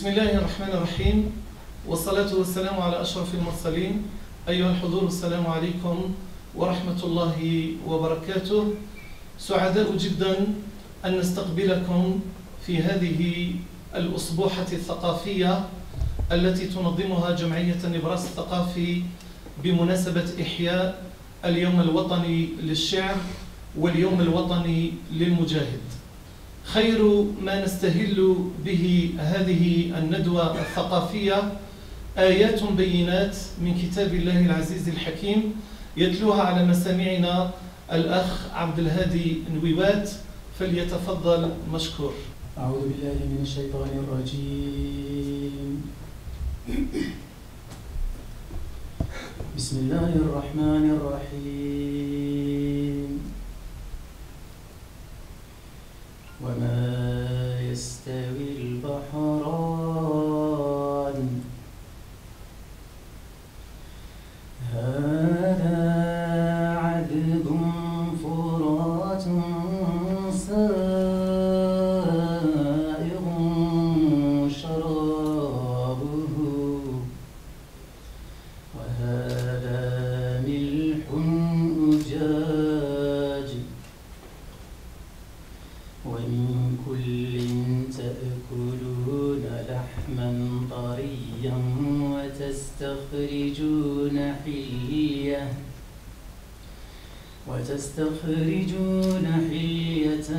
بسم الله الرحمن الرحيم، والصلاة والسلام على أشرف المرسلين. أيها الحضور، السلام عليكم ورحمة الله وبركاته. سعداء جدا أن نستقبلكم في هذه الأسبوحة الثقافية التي تنظمها جمعية نبراس الثقافي بمناسبة إحياء اليوم الوطني للشعر واليوم الوطني للمجاهد. خير ما نستهل به هذه الندوة الثقافية آيات بينات من كتاب الله العزيز الحكيم، يتلوها على مسامعنا الأخ عبد الهادي نويبات، فليتفضل مشكور. أعوذ بالله من الشيطان الرجيم. بسم الله الرحمن الرحيم. وما يستوي البحران هذا عذب فرات سائغ شرابه وهذا ملح أجاج ومن كل تأكلون لحما طريا وتستخرجون حلية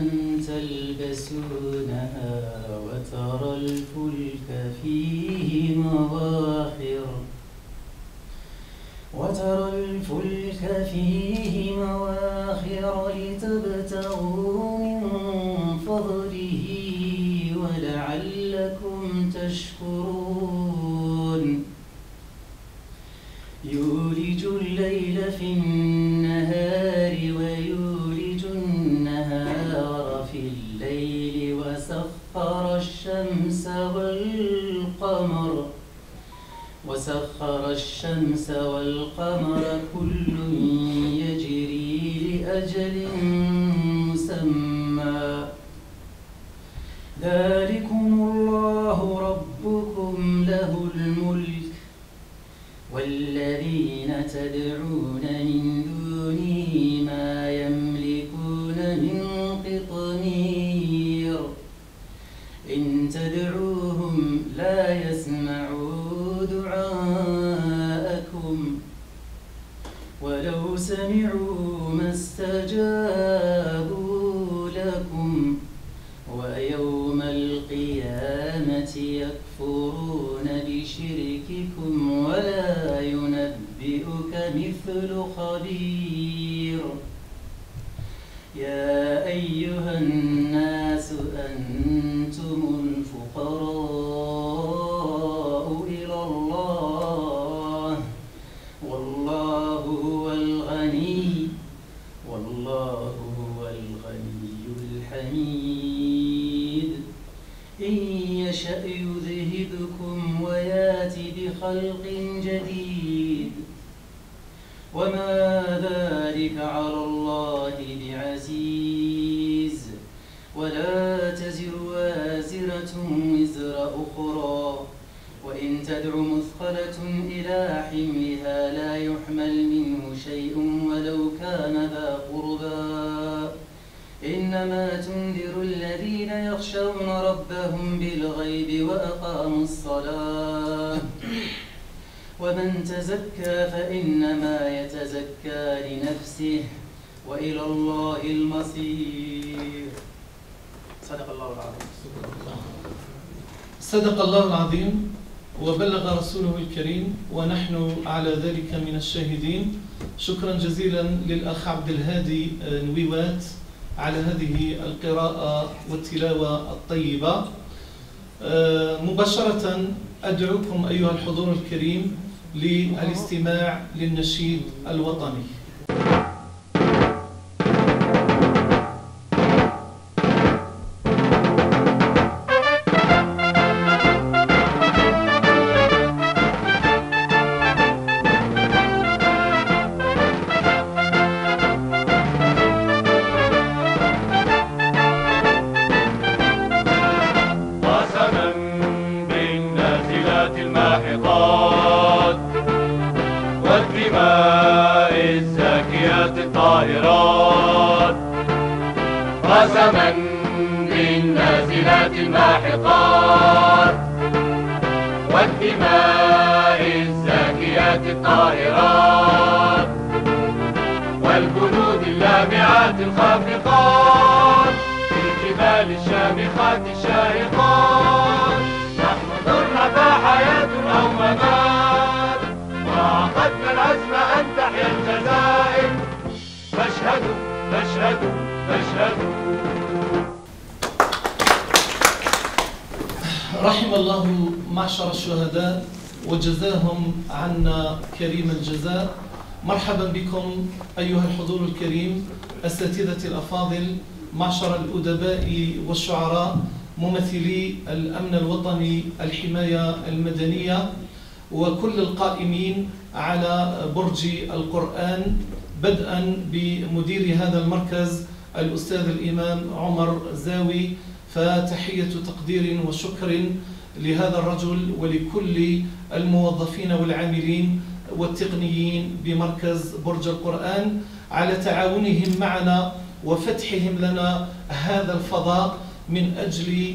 تلبسونها وترى الفلك فيه مواخر لتبتغوا من فضله ولعلكم تشكرون. يولج الليل في النهار ويولج النهار في الليل وسخر الشمس والقمر كل يجري لأجل مسمى ذلكم الله ربكم له الملك والذين تدعون من دونه ما يملكون من قطمير إن تدعوهم لا يسمعوا دعاءكم ولو سمعوا ما استجابوا لكم ويوم القيامة يكفرون بشرككم ولا ينبئك مثل خبير. يا أيها الناس أنتم الفقراء إلى الله والله هو الغني الحميد. إن يشأ يذهبكم ويأتي بخلق جديد وما ذلك على الله بعزيز. ولا تزر وازرة وزر أخرى وإن تدع مثقلة إلى حملها لا يحمل منه شيء ولو كان ذا قربى. إنما تنذر الذين يخشون ربهم بالغيب وأقاموا الصلاة ومن تزكى فإنما يتزكى لنفسه وإلى الله المصير. صدق الله العظيم. صدق الله العظيم وبلغ رسوله الكريم ونحن على ذلك من الشاهدين. شكرا جزيلا للأخ عبد الهادي نويبات على هذه القراءة والتلاوة الطيبة. مباشرة أدعوكم أيها الحضور الكريم للاستماع للنشيد الوطني. قسما الماحقات والدماء الزاكيات الطاهرات والجنود اللامعات الخافقات في الجبال الشامخات الشاهقات. نحن ضرنا فحياة أو ممات وعقدنا العزم أن تحيا الجزائر. فاشهدوا فاشهدوا فاشهدوا. رحم الله معشر الشهداء وجزاهم عنا كريم الجزاء. مرحبا بكم أيها الحضور الكريم، أساتذتي الأفاضل، معشر الأدباء والشعراء، ممثلي الأمن الوطني، الحماية المدنية، وكل القائمين على برج القرآن، بدءا بمدير هذا المركز الأستاذ الإمام عمر زاوي. فتحية تقدير وشكر لهذا الرجل ولكل الموظفين والعاملين والتقنيين بمركز برج القرآن على تعاونهم معنا وفتحهم لنا هذا الفضاء من أجل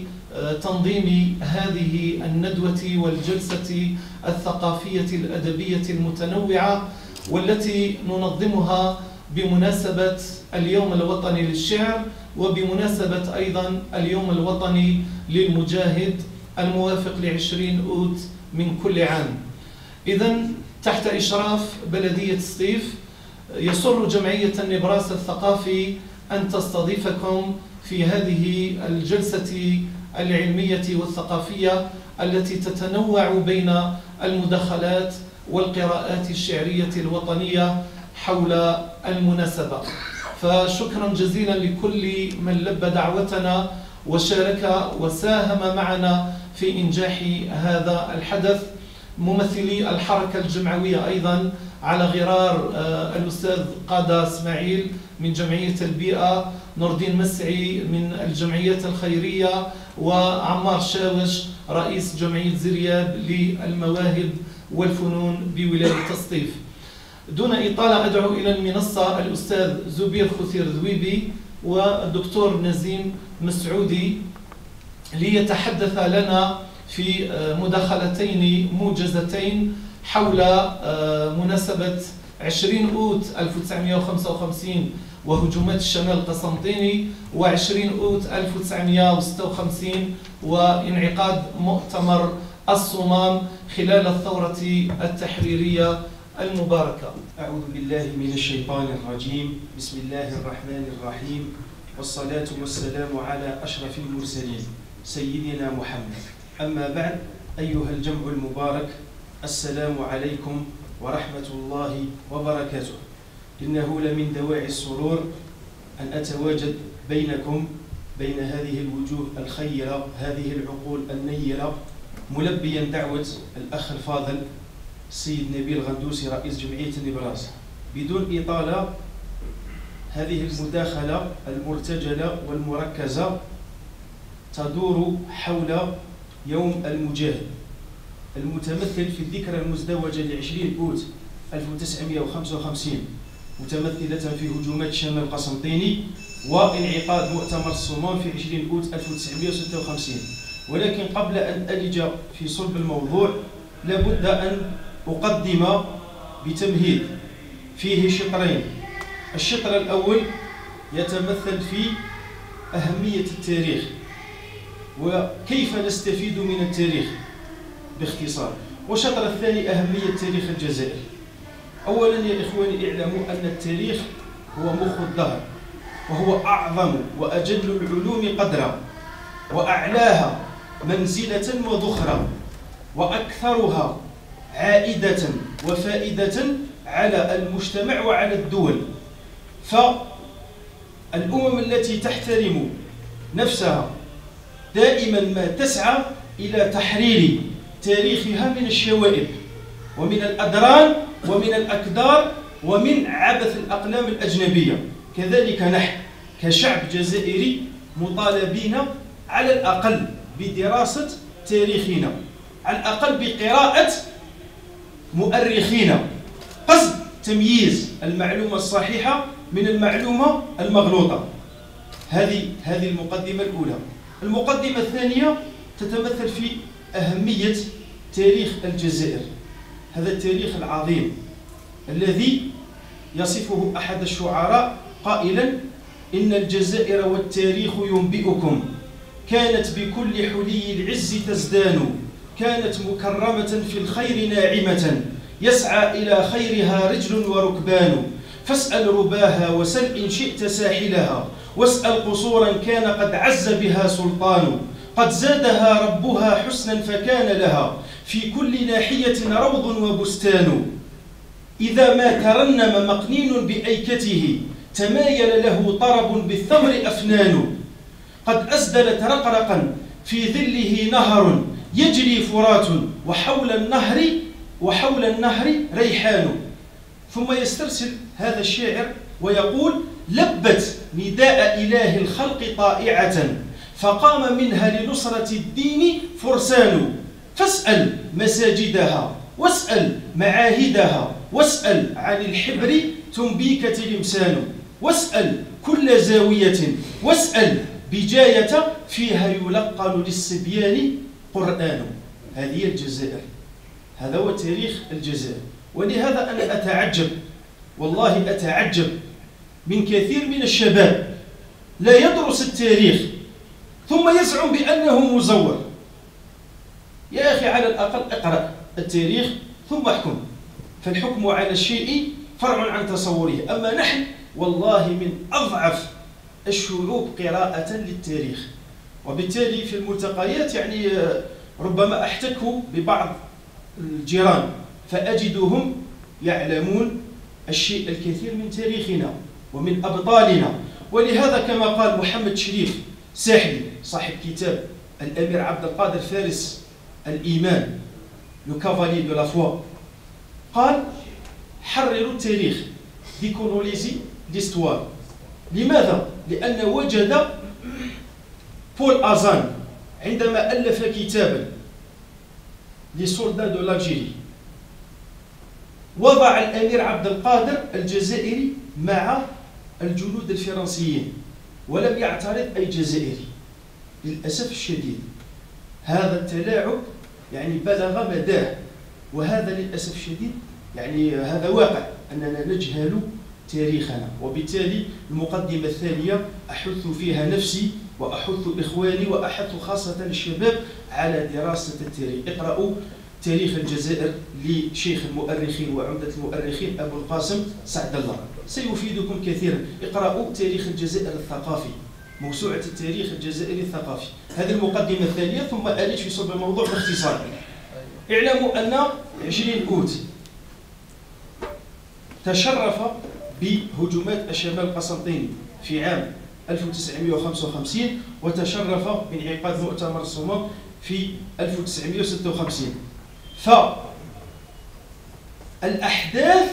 تنظيم هذه الندوة والجلسة الثقافية الأدبية المتنوعة، والتي ننظمها بمناسبة اليوم الوطني للشعر وبمناسبة أيضا اليوم الوطني للمجاهد الموافق ل20 أوت من كل عام. إذن تحت إشراف بلدية سطيف يسر جمعية النبراس الثقافي أن تستضيفكم في هذه الجلسة العلمية والثقافية التي تتنوع بين المداخلات والقراءات الشعرية الوطنية حول المناسبة. فشكرا جزيلا لكل من لبى دعوتنا وشارك وساهم معنا في إنجاح هذا الحدث. ممثلي الحركة الجمعوية أيضا على غرار الأستاذ قادة إسماعيل من جمعية البيئة، نور الدين مسعي من الجمعيات الخيرية، وعمار شاوش رئيس جمعية زرياب للمواهب والفنون بولاية سطيف. دون إطالة أدعو إلى المنصة الأستاذ زبير خثير ذويبي والدكتور نزيم مسعودي ليتحدث لنا في مداخلتين موجزتين حول مناسبة 20 أوت 1955 وهجومات الشمال القسنطيني، و20 أوت 1956 وانعقاد مؤتمر الصمام خلال الثورة التحريرية المباركة. أعوذ بالله من الشيطان الرجيم. بسم الله الرحمن الرحيم، والصلاة والسلام على أشرف المرسلين سيدنا محمد. أما بعد، أيها الجمع المبارك، السلام عليكم ورحمة الله وبركاته. إنه لمن دواعي السرور أن أتواجد بينكم بين هذه الوجوه الخيرة، هذه العقول النيرة، ملبيا دعوة الأخ الفاضل السيد نبيل غندوسي رئيس جمعية النبراس. بدون إطالة، هذه المداخلة المرتجلة والمركزة تدور حول يوم المجاهد المتمثل في الذكرى المزدوجة ل20 أوت 1955 متمثلة في هجومات الشمال القسنطيني وانعقاد مؤتمر الصمام في 20 أوت 1956. ولكن قبل أن ألج في صلب الموضوع لابد أن أقدم بتمهيد فيه شطرين. الشطر الأول يتمثل في أهمية التاريخ وكيف نستفيد من التاريخ باختصار، والشطر الثاني أهمية تاريخ الجزائر. أولا يا إخواني، اعلموا أن التاريخ هو مخ الدهر، وهو أعظم وأجل العلوم قدرا وأعلاها منزلة وذخرا وأكثرها عائدة وفائدة على المجتمع وعلى الدول. فالأمم التي تحترم نفسها دائما ما تسعى إلى تحرير تاريخها من الشوائب ومن الأدران ومن الأكدار ومن عبث الأقلام الأجنبية. كذلك نحن كشعب جزائري مطالبين على الأقل بدراسة تاريخنا، على الأقل بقراءة مؤرخين، قصد تمييز المعلومة الصحيحة من المعلومة المغلوطة. هذه المقدمة الأولى. المقدمة الثانية تتمثل في أهمية تاريخ الجزائر، هذا التاريخ العظيم الذي يصفه أحد الشعراء قائلا: إن الجزائر والتاريخ ينبئكم كانت بكل حلي العز تزدان، كانت مكرمة في الخير ناعمة، يسعى إلى خيرها رجل وركبان، فاسأل رباها وسل إن شئت ساحلها، واسأل قصورا كان قد عز بها سلطان، قد زادها ربها حسنا فكان لها في كل ناحية روض وبستان، إذا ما ترنم مقنين بأيكته تمايل له طرب بالثمر أفنان، قد أسدلت رقرقا في ظله نهر يجري فرات وحول النهر ريحان. ثم يسترسل هذا الشاعر ويقول: لبت نداء إله الخلق طائعة، فقام منها لنصرة الدين فرسان، فاسأل مساجدها واسأل معاهدها، واسأل عن الحبر تنبيك تلمسان، واسأل كل زاوية، واسأل بجاية فيها يلقن للصبيان قرآن. هذه الجزائر، هذا هو تاريخ الجزائر. ولهذا أنا أتعجب، والله أتعجب من كثير من الشباب لا يدرس التاريخ ثم يزعم بأنه مزور. يا أخي على الأقل اقرأ التاريخ ثم احكم، فالحكم على الشيء فرع عن تصوره. أما نحن والله من أضعف الشعوب قراءة للتاريخ، وبالتالي في الملتقيات يعني ربما أحتك ببعض الجيران فأجدهم يعلمون الشيء الكثير من تاريخنا ومن أبطالنا. ولهذا كما قال محمد شريف ساحلي صاحب كتاب الأمير عبد القادر فارس الإيمان لو كافالي دو لا فوا، قال: حرروا التاريخ، ديكولونيزي ليستوار. لماذا؟ لأن وجد بول أزان عندما ألف كتابا لسولدا دو لالجيري وضع الأمير عبد القادر الجزائري مع الجنود الفرنسيين ولم يعترض أي جزائري. للأسف الشديد هذا التلاعب يعني بلغ مداه، وهذا للأسف الشديد يعني هذا واقع أننا نجهل تاريخنا. وبالتالي المقدمة الثانية أحث فيها نفسي وأحث إخواني وأحث خاصة الشباب على دراسة التاريخ. اقرأوا تاريخ الجزائر لشيخ المؤرخين وعمدة المؤرخين أبو القاسم سعد الله، سيفيدكم كثيرا. اقرأوا تاريخ الجزائر الثقافي، موسوعة التاريخ الجزائري الثقافي. هذه المقدمة الثانية، ثم آليت في صلب الموضوع باختصار. اعلموا أن 20 أوت تشرف بهجومات الشمال القسنطيني في عام 1955 وتشرف بانعقاد مؤتمر الصمام في 1956. فالأحداث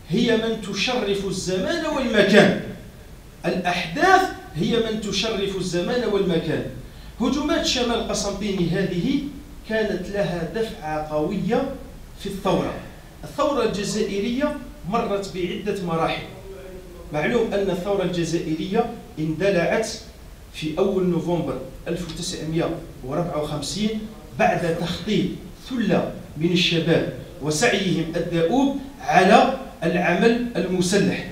هي من تشرف الزمان والمكان، الأحداث هي من تشرف الزمان والمكان. هجومات الشمال القسنطيني هذه كانت لها دفعة قوية في الثورة الجزائرية مرت بعدة مراحل. معلوم أن الثورة الجزائرية اندلعت في أول نوفمبر 1954 بعد تخطيط ثلة من الشباب وسعيهم الدؤوب على العمل المسلح.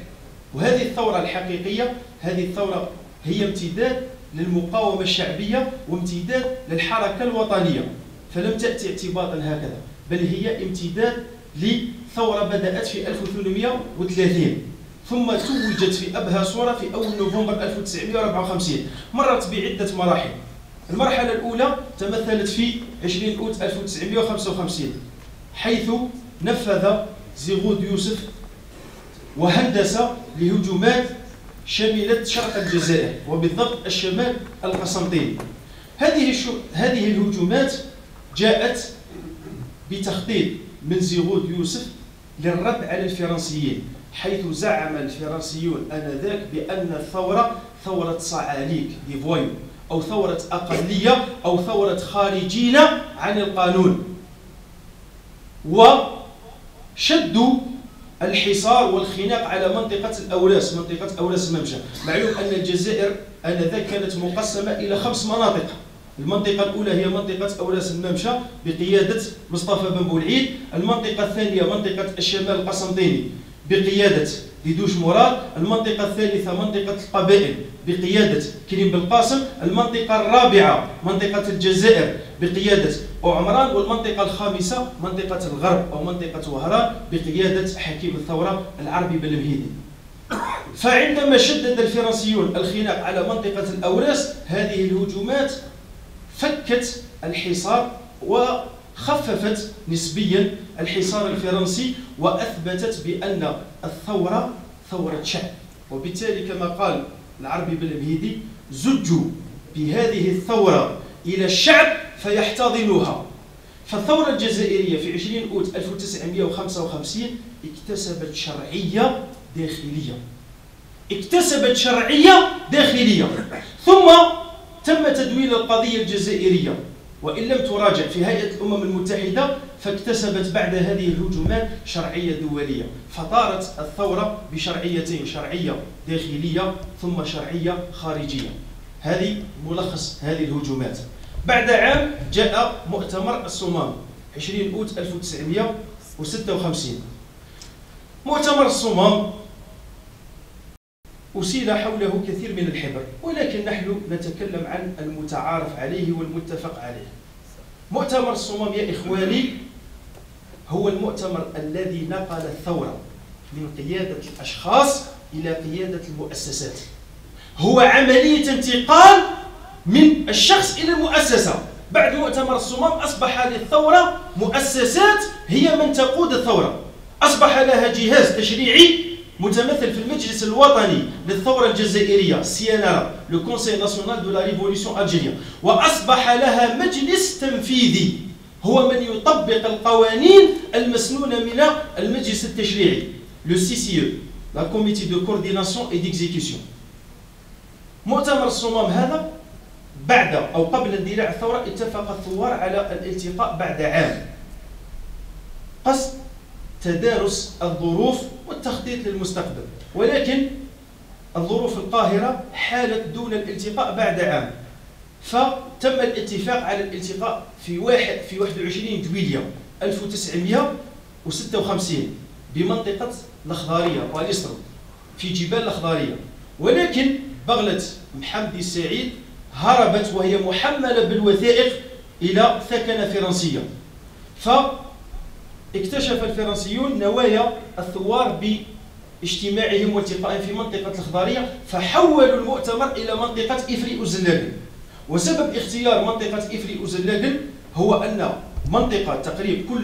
وهذه الثورة الحقيقية، هذه الثورة هي امتداد للمقاومة الشعبية وامتداد للحركة الوطنية، فلم تأتي اعتباطا هكذا، بل هي امتداد لثورة بدأت في 1830 ثم توجت في أبهى صورة في أول نوفمبر 1954. مرت بعدة مراحل. المرحلة الأولى تمثلت في 20 أوت 1955 حيث نفذ زيغود يوسف وهندس لهجومات شملت شرق الجزائر وبالضبط الشمال القسنطيني. هذه الهجومات جاءت بتخطيط من زيغود يوسف للرد على الفرنسيين، حيث زعم الفرنسيون آنذاك بأن الثورة ثورة صعاليك دي فويو، أو ثورة أقلية، أو ثورة خارجين عن القانون. وشدوا الحصار والخناق على منطقة الأوراس، منطقة أوراس الممشى. معلوم أن الجزائر آنذاك كانت مقسمة إلى 5 مناطق. المنطقة الأولى هي منطقة أوراس الممشى بقيادة مصطفى بن بولعيد. المنطقة الثانية منطقة الشمال القسنطيني بقيادة ديدوش مراد. المنطقة الثالثة منطقة القبائل بقيادة كريم بالقاسم. المنطقة الرابعة منطقة الجزائر بقيادة عمران. والمنطقة الخامسة منطقة الغرب أو منطقة وهران بقيادة حكيم الثورة العربي بن المهيدي. فعندما شدد الفرنسيون الخناق على منطقة الأوراس، هذه الهجومات فكت الحصار وخففت نسبيا الحصار الفرنسي، وأثبتت بأن الثورة ثورة شعب. وبالتالي كما قال العربي بن المهيدي: زجوا بهذه الثورة إلى الشعب فيحتضنها. فالثورة الجزائرية في 20 أوت 1955 اكتسبت شرعية داخلية، اكتسبت شرعية داخلية، ثم تم تدوين القضية الجزائرية، وإن لم تراجع في هيئة الأمم المتحدة فاكتسبت بعد هذه الهجومات شرعية دولية. فطارت الثورة بشرعيتين: شرعية داخلية ثم شرعية خارجية. هذه ملخص هذه الهجومات. بعد عام جاء مؤتمر الصمام 20 أوت 1956. مؤتمر الصمام أسيل حوله كثير من الحبر، ولكن نحن نتكلم عن المتعارف عليه والمتفق عليه. مؤتمر الصمام يا إخواني هو المؤتمر الذي نقل الثورة من قيادة الأشخاص إلى قيادة المؤسسات. هو عملية انتقال من الشخص إلى المؤسسة. بعد مؤتمر الصمام أصبح للثورة مؤسسات هي من تقود الثورة، أصبح لها جهاز تشريعي متمثل في المجلس الوطني للثورة الجزائرية سيانارا، لو كونسي ناسيونال دو لا ريفوليسيون الجيريان، وأصبح لها مجلس تنفيذي هو من يطبق القوانين المسنونة من المجلس التشريعي، لو CCE، لا كوميتي دو كورديناسيون اي ديكزيكسيون. مؤتمر الصمام هذا بعد أو قبل اندلاع الثورة اتفق الثوار على الالتقاء بعد عام قصد تدارس الظروف والتخطيط للمستقبل، ولكن الظروف القاهرة حالت دون الالتقاء بعد عام. فتم الاتفاق على الالتقاء في 21 جويلية 1956 بمنطقة الأخضرية واليسترو في جبال الأخضرية، ولكن بغلة محمد السعيد هربت وهي محملة بالوثائق إلى ثكنة فرنسية. فاكتشف الفرنسيون نوايا الثوار باجتماعهم والتقائهم في منطقة الأخضرية، فحولوا المؤتمر إلى منطقة إفري أوزلاغن. وسبب اختيار منطقة إفري أوزلاغن هو أن منطقة تقريبا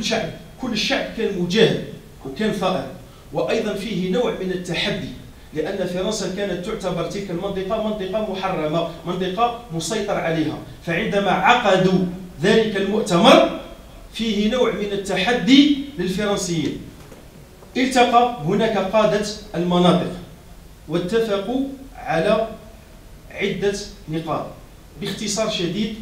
كل الشعب كان مجاهد وكان ثائر، وأيضا فيه نوع من التحدي، لأن فرنسا كانت تعتبر تلك المنطقة منطقة محرمة، منطقة مسيطر عليها. فعندما عقدوا ذلك المؤتمر فيه نوع من التحدي للفرنسيين. التقى هناك قادة المناطق واتفقوا على عدة نقاط. باختصار شديد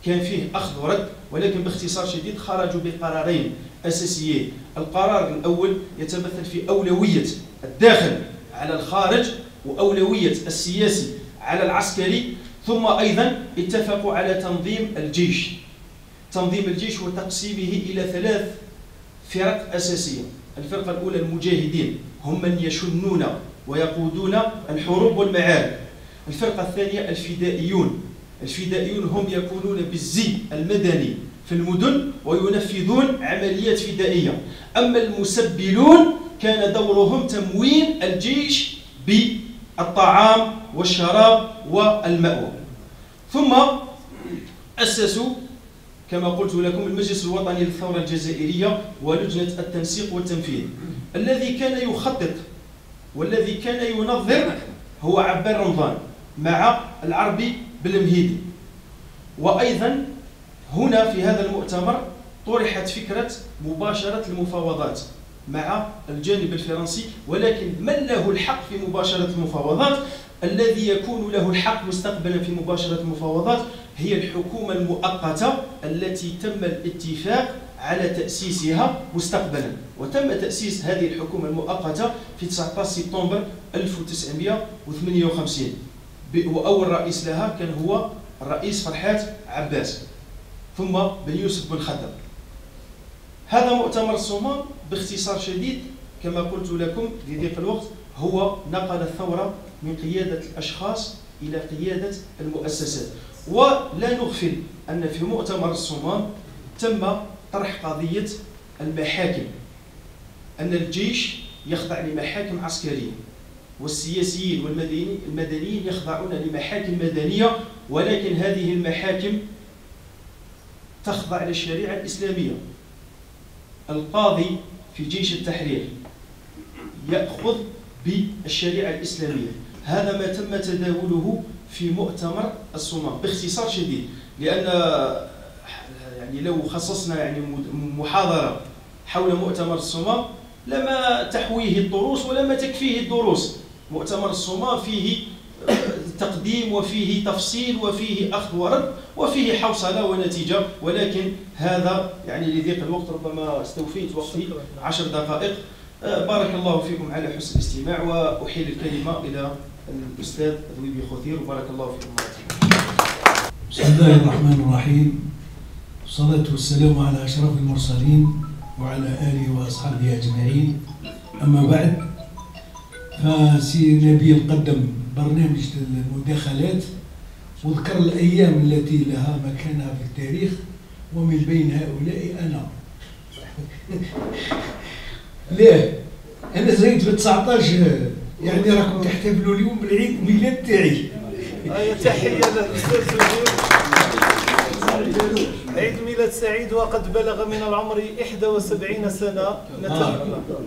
كان فيه أخذ ورد، ولكن باختصار شديد خرجوا بقرارين أساسيين. القرار الأول يتمثل في أولوية الداخل على الخارج، وأولوية السياسي على العسكري، ثم أيضا اتفقوا على تنظيم الجيش. تنظيم الجيش وتقسيمه إلى 3 فرق أساسية. الفرقة الأولى المجاهدين، هم من يشنون ويقودون الحروب والمعارك. الفرقة الثانية الفدائيون، الفدائيون هم يكونون بالزي المدني في المدن وينفذون عمليات فدائية. أما المسبلون كان دورهم تموين الجيش بالطعام والشراب والمأوى. ثم أسسوا كما قلت لكم المجلس الوطني للثورة الجزائرية ولجنة التنسيق والتنفيذ. الذي كان يخطط والذي كان ينظر هو عبار رمضان مع العربي بالمهيدي. وأيضا هنا في هذا المؤتمر طرحت فكرة مباشرة المفاوضات مع الجانب الفرنسي، ولكن من له الحق في مباشرة المفاوضات؟ الذي يكون له الحق مستقبلا في مباشرة المفاوضات هي الحكومة المؤقتة التي تم الاتفاق على تأسيسها مستقبلا. وتم تأسيس هذه الحكومة المؤقتة في 19 سبتمبر 1958، وأول رئيس لها كان هو الرئيس فرحات عباس، ثم بن يوسف بن خدر. هذا مؤتمر الصومال باختصار شديد كما قلت لكم لضيق الوقت هو نقل الثورة من قيادة الأشخاص إلى قيادة المؤسسات. ولا نغفل أن في مؤتمر الصومال تم طرح قضية المحاكم، أن الجيش يخضع لمحاكم عسكرية والسياسيين والمدنيين يخضعون لمحاكم مدنية، ولكن هذه المحاكم تخضع للشريعة الإسلامية. القاضي في جيش التحرير يأخذ بالشريعة الإسلامية. هذا ما تم تداوله في مؤتمر الصومال باختصار شديد، لأن يعني لو خصصنا يعني محاضرة حول مؤتمر الصومال لما تحويه الدروس ولما تكفيه الدروس. مؤتمر الصومال فيه تقديم وفيه تفصيل وفيه أخذ ورد وفيه حوصلة ونتيجة، ولكن هذا يعني لضيق الوقت ربما استوفيت وقتي 10 دقائق. بارك الله فيكم على حسن الاستماع، وأحيل الكلمة إلى الأستاذ ذويبي خوثير، وبارك الله فيكم. بسم الله الرحمن الرحيم، والصلاة والسلام على أشرف المرسلين وعلى آله وأصحابه أجمعين. أما بعد، فسي نبيل قدم برنامج المداخلات وذكر الأيام التي لها مكانها في التاريخ، ومن بين هؤلاء أنا. ليه؟ أنا زيد ب 19 يعني راكم تحتفلوا اليوم بالعيد ميلاد تاعي. تحية للأستاذ زهير، عيد ميلاد سعيد وقد بلغ من العمر 71 سنة.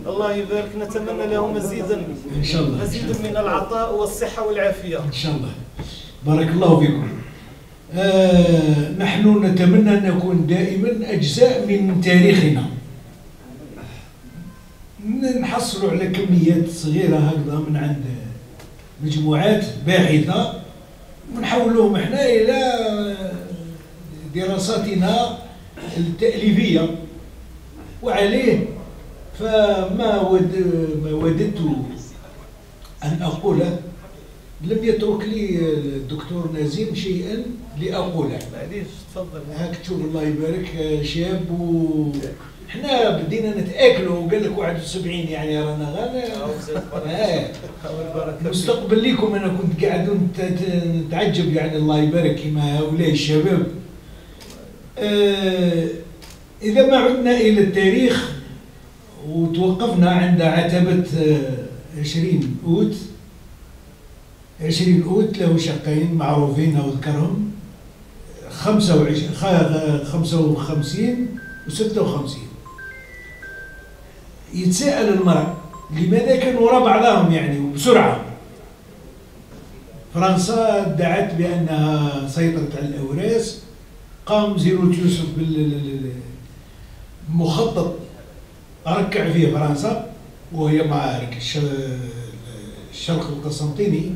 الله يبارك، نتمنى له مزيدا إن شاء الله، مزيدا من العطاء والصحة والعافية إن شاء الله. بارك الله فيكم. نحن نتمنى أن نكون دائما أجزاء من تاريخنا، نحصلوا على كميات صغيرة هكذا من عند مجموعات باحثة ونحولوهم احنا إلى دراساتنا التأليفية. وعليه فما وددت أن أقوله لم يترك لي الدكتور نزيم شيئا لأقوله. معليش تفضل. هاك تشوف الله يبارك شاب، احنا بدينا نتاكلوا وقال لك 71 يعني رانا غير مستقبل لكم. انا كنت قاعد نتعجب يعني الله يبارك كما هؤلاء الشباب. اذا ما عدنا الى التاريخ وتوقفنا عند عتبه 20 اوت. 20 اوت له شقين معروفين وذكرهم 55 و 56. يتساءل المرء لماذا كانوا وراء بعضهم يعني وبسرعه. فرنسا ادعت بانها سيطرت على الاوراس، قام زيروت يوسف بالمخطط ركع فيه فرنسا وهي معارك الشرق القسنطيني،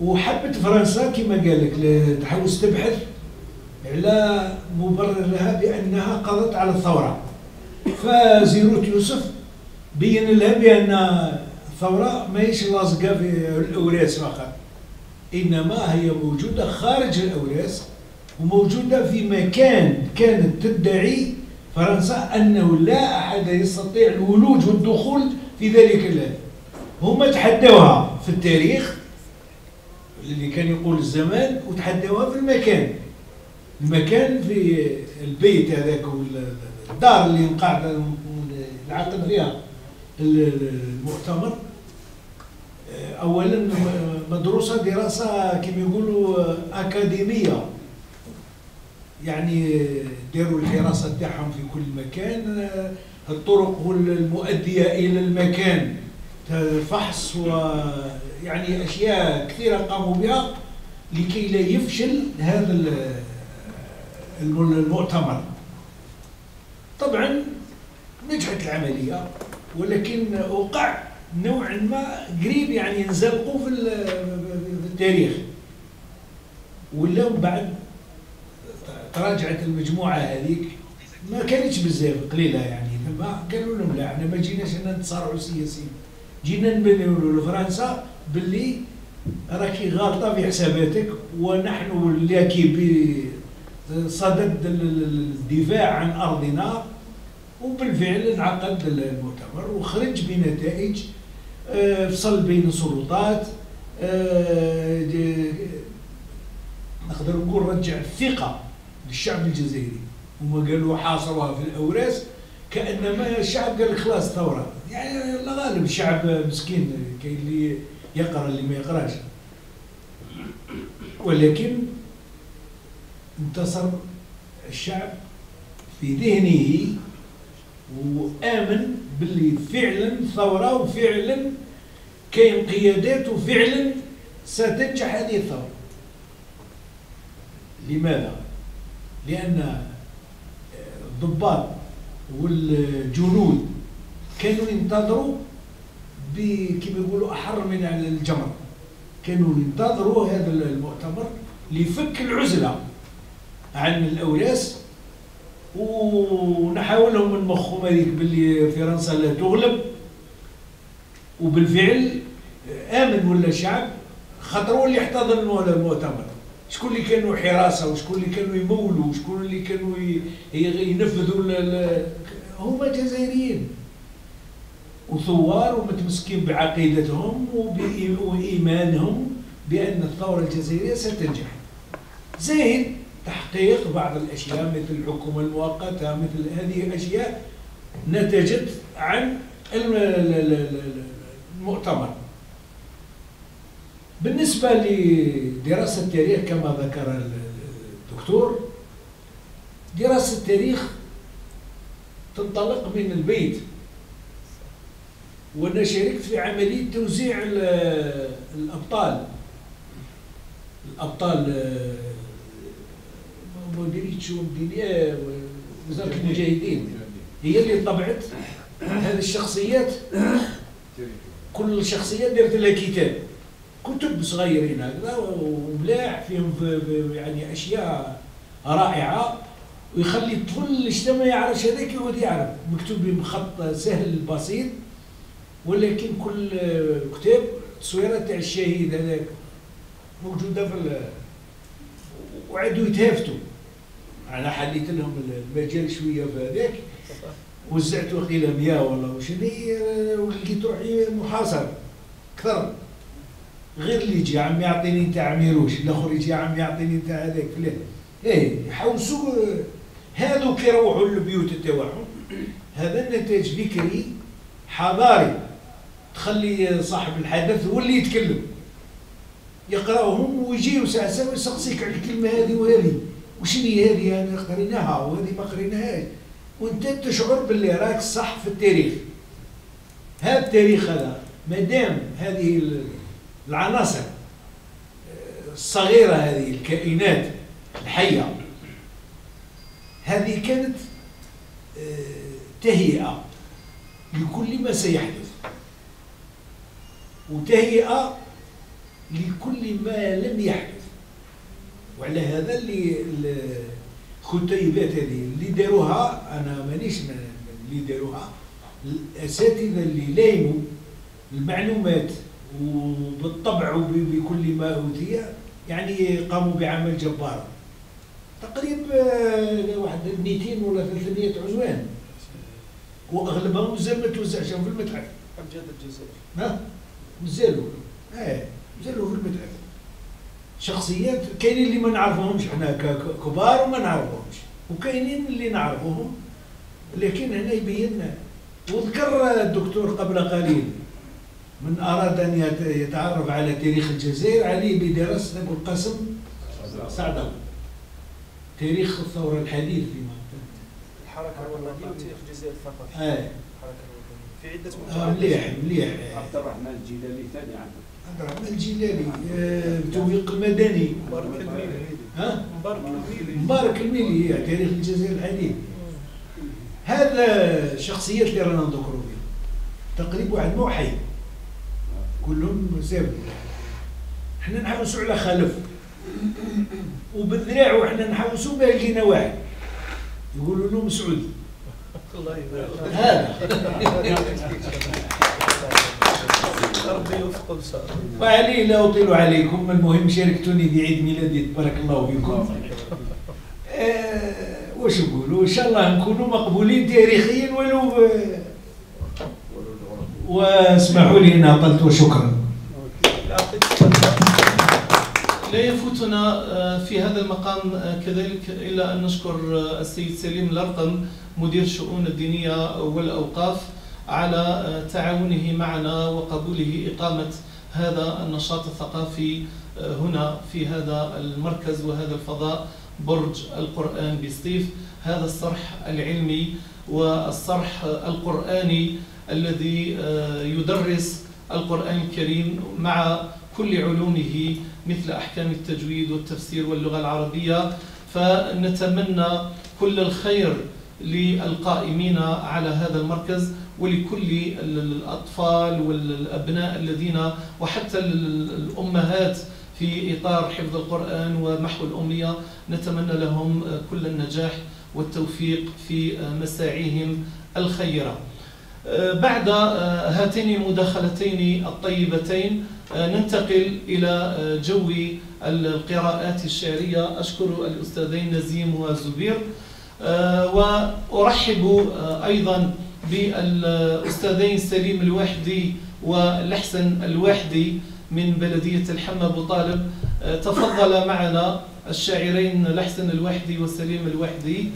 وحبت فرنسا كما قال لك تحاول تبحث على مبرر لها بانها قضت على الثوره. فزيروت يوسف بين لها بان الثوره ماهيش لاصقه في الاوراس فقط، انما هي موجوده خارج الاوراس وموجوده في مكان كانت تدعي فرنسا انه لا احد يستطيع الولوج والدخول في ذلك. هم تحدوها في التاريخ اللي كان يقول الزمان، وتحدوها في المكان في البيت هذاك والدار اللي قاعد العقد فيها المؤتمر. اولا مدروسه دراسه كما يقولوا اكاديميه، يعني داروا الحراسه تاعهم في كل مكان، الطرق المؤديه الى المكان فحص، ويعني اشياء كثيره قاموا بها لكي لا يفشل هذا المؤتمر. طبعا نجحت العمليه، ولكن وقع نوعا ما قريب يعني ينزلقوا في التاريخ، ولاو بعد تراجعت المجموعة هذيك ما كانتش بزاف قليلة يعني، ما قالوا لهم لا احنا ما جيناش هنا نتصارعوا سياسيا، جينا نبينوا لفرنسا باللي راكي غالطة في حساباتك، ونحن لك بصدد الدفاع عن أرضنا. وبالفعل انعقد المؤتمر وخرج بنتائج، فصل بين السلطات، نقدر نقول رجع الثقة للشعب الجزائري. هما قالوا حاصروها في الأوراس كأنما الشعب قال خلاص ثورة، يعني الله غالب الشعب مسكين، كاين اللي يقرأ اللي ما يقراش، ولكن انتصر الشعب في ذهنه وآمن باللي فعلا ثورة وفعلا كاين قيادات وفعلا ستنجح هذه الثورة. لماذا؟ لأن الضباط والجنود كانوا ينتظروا كما يقولوا أحر من الجمر، كانوا ينتظروا هذا المؤتمر لفك العزلة عن الأوراس، ونحاولهم من مخهم هذيك باللي فرنسا لا تغلب. وبالفعل آمن ولا الشعب، خاطر هو اللي احتضن المؤتمر. شكون اللي كانوا حراسة وشكون اللي كانوا يمولوا وشكون اللي كانوا ينفذوا هما جزائريين وثوار ومتمسكين بعقيدتهم وإيمانهم بأن الثورة الجزائرية ستنجح. زائد تحقيق بعض الأشياء مثل الحكومة المؤقتة، مثل هذه الأشياء نتجت عن المؤتمر. بالنسبة لدراسة التاريخ كما ذكر الدكتور، دراسة التاريخ تنطلق من البيت، وأنا شاركت في عملية توزيع الأبطال مديرية شؤون الدينية وزارة المجاهدين هي اللي طبعت هذه الشخصيات. كل شخصية درت لها كتب صغيرين هكذا وملاح فيهم يعني أشياء رائعة، ويخلي الطفل اللي ما يعرفش هذاك يقعد يعرف، مكتوب بخط سهل بسيط، ولكن كل كتاب تصويرات تاع الشهيد هذاك موجودة في وعدوا يتهافتوا. أنا حليت لهم المجال شوية في هذاك، وزعت وقيل 100 والله وشني، ولقيت روحي محاصر أكثر. غير اللي يجي عم يعطيني انت عميروش، الاخر يجي عم يعطيني انت هذاك فلان، يحوسوا هذو كيروحوا للبيوت تاعهم. هذا النتاج فكري حضاري، تخلي صاحب الحدث هو اللي يتكلم، يقراهم ويجي وساعة ويسقسيك على الكلمة هذه وهذه، وشني هذه انا قريناها وهذه ما قريناهاش، وانت تشعر باللي راك صح في التاريخ. هذا التاريخ هذا مادام هذه العناصر الصغيرة، هذه الكائنات الحية، هذه كانت تهيئة لكل ما سيحدث، وتهيئة لكل ما لم يحدث. وعلى هذا اللي الكتيبات هذه اللي داروها، أنا مانيش اللي داروها الأساتذة اللي لايموا المعلومات وبالطبع وبكل ما أوتي، يعني قاموا بعمل جبار. تقريبا واحد 200 ولا 300 عنوان، واغلبهم مازال ما توزعش في المتحف. أمجاد الجزائر. مازالوا مازالوا في المتحف. شخصيات كاينين اللي ما نعرفوهمش احنا كبار وما نعرفوهمش، وكاينين اللي نعرفوهم، لكن هنا يبين. وذكر الدكتور قبل قليل من أراد أن يتعرف على تاريخ الجزائر عليه بدراسة أبو القاسم سعد، تاريخ الثورة الحديث فيما الحركة الوطنية وتاريخ الجزائر فقط. الحركة الوطنية في عدة مليح. عبد الرحمن الجيلاني ثاني عنه. عبد الرحمن الجيلاني، التوفيق المدني، مبارك الميلي، تاريخ الجزائر الحديث. هذا الشخصيات اللي رانا نذكروا فيها تقريبا واحد مو حي، كلهم سابوا. احنا نحوسوا على خلف، وبالذراع وحنا نحوسوا به لقينا واحد يقولوا له مسعودي. الله يبارك هذا ربي يوفقه ان شاء الله. وعلي لا أطيل عليكم، المهم شاركتوني في عيد ميلادي تبارك الله فيكم. واش نقولوا؟ ان شاء الله نكونوا مقبولين تاريخيا ولو واسمحوا لي ان اطلت وشكرا. لا يفوتنا في هذا المقام كذلك إلا أن نشكر السيد سليم الأرقم مدير الشؤون الدينية والأوقاف على تعاونه معنا وقبوله إقامة هذا النشاط الثقافي هنا في هذا المركز وهذا الفضاء برج القرآن بسطيف. هذا الصرح العلمي والصرح القرآني الذي يدرس القرآن الكريم مع كل علومه مثل أحكام التجويد والتفسير واللغة العربية. فنتمنى كل الخير للقائمين على هذا المركز ولكل الأطفال والأبناء الذين وحتى الأمهات في إطار حفظ القرآن ومحو الأمية، نتمنى لهم كل النجاح والتوفيق في مساعيهم الخيرة. بعد هاتين المداخلتين الطيبتين ننتقل إلى جو القراءات الشعرية. أشكر الأستاذين نزيم وزبير، وأرحب أيضا بالأستاذين سليم الواحدي والحسن الواحدي من بلدية الحمى أبو طالب. تفضل معنا الشاعرين الحسن الواحدي وسليم الواحدي،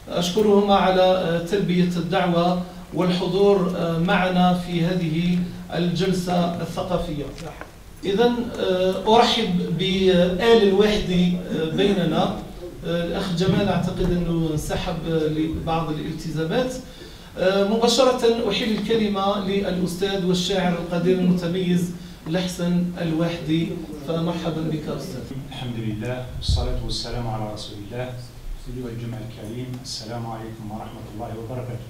أشكرهما على تلبية الدعوة والحضور معنا في هذه الجلسة الثقافية. إذن أرحب بآل الواحدي بيننا. الأخ جمال أعتقد أنه انسحب لبعض الالتزامات. مباشرة أحيل الكلمة للأستاذ والشاعر القدير المتميز الحسن الواحدي، فمرحبا بك أستاذ. الحمد لله والصلاة والسلام على رسول الله. سيدي والجمع الكريم، السلام عليكم ورحمة الله وبركاته.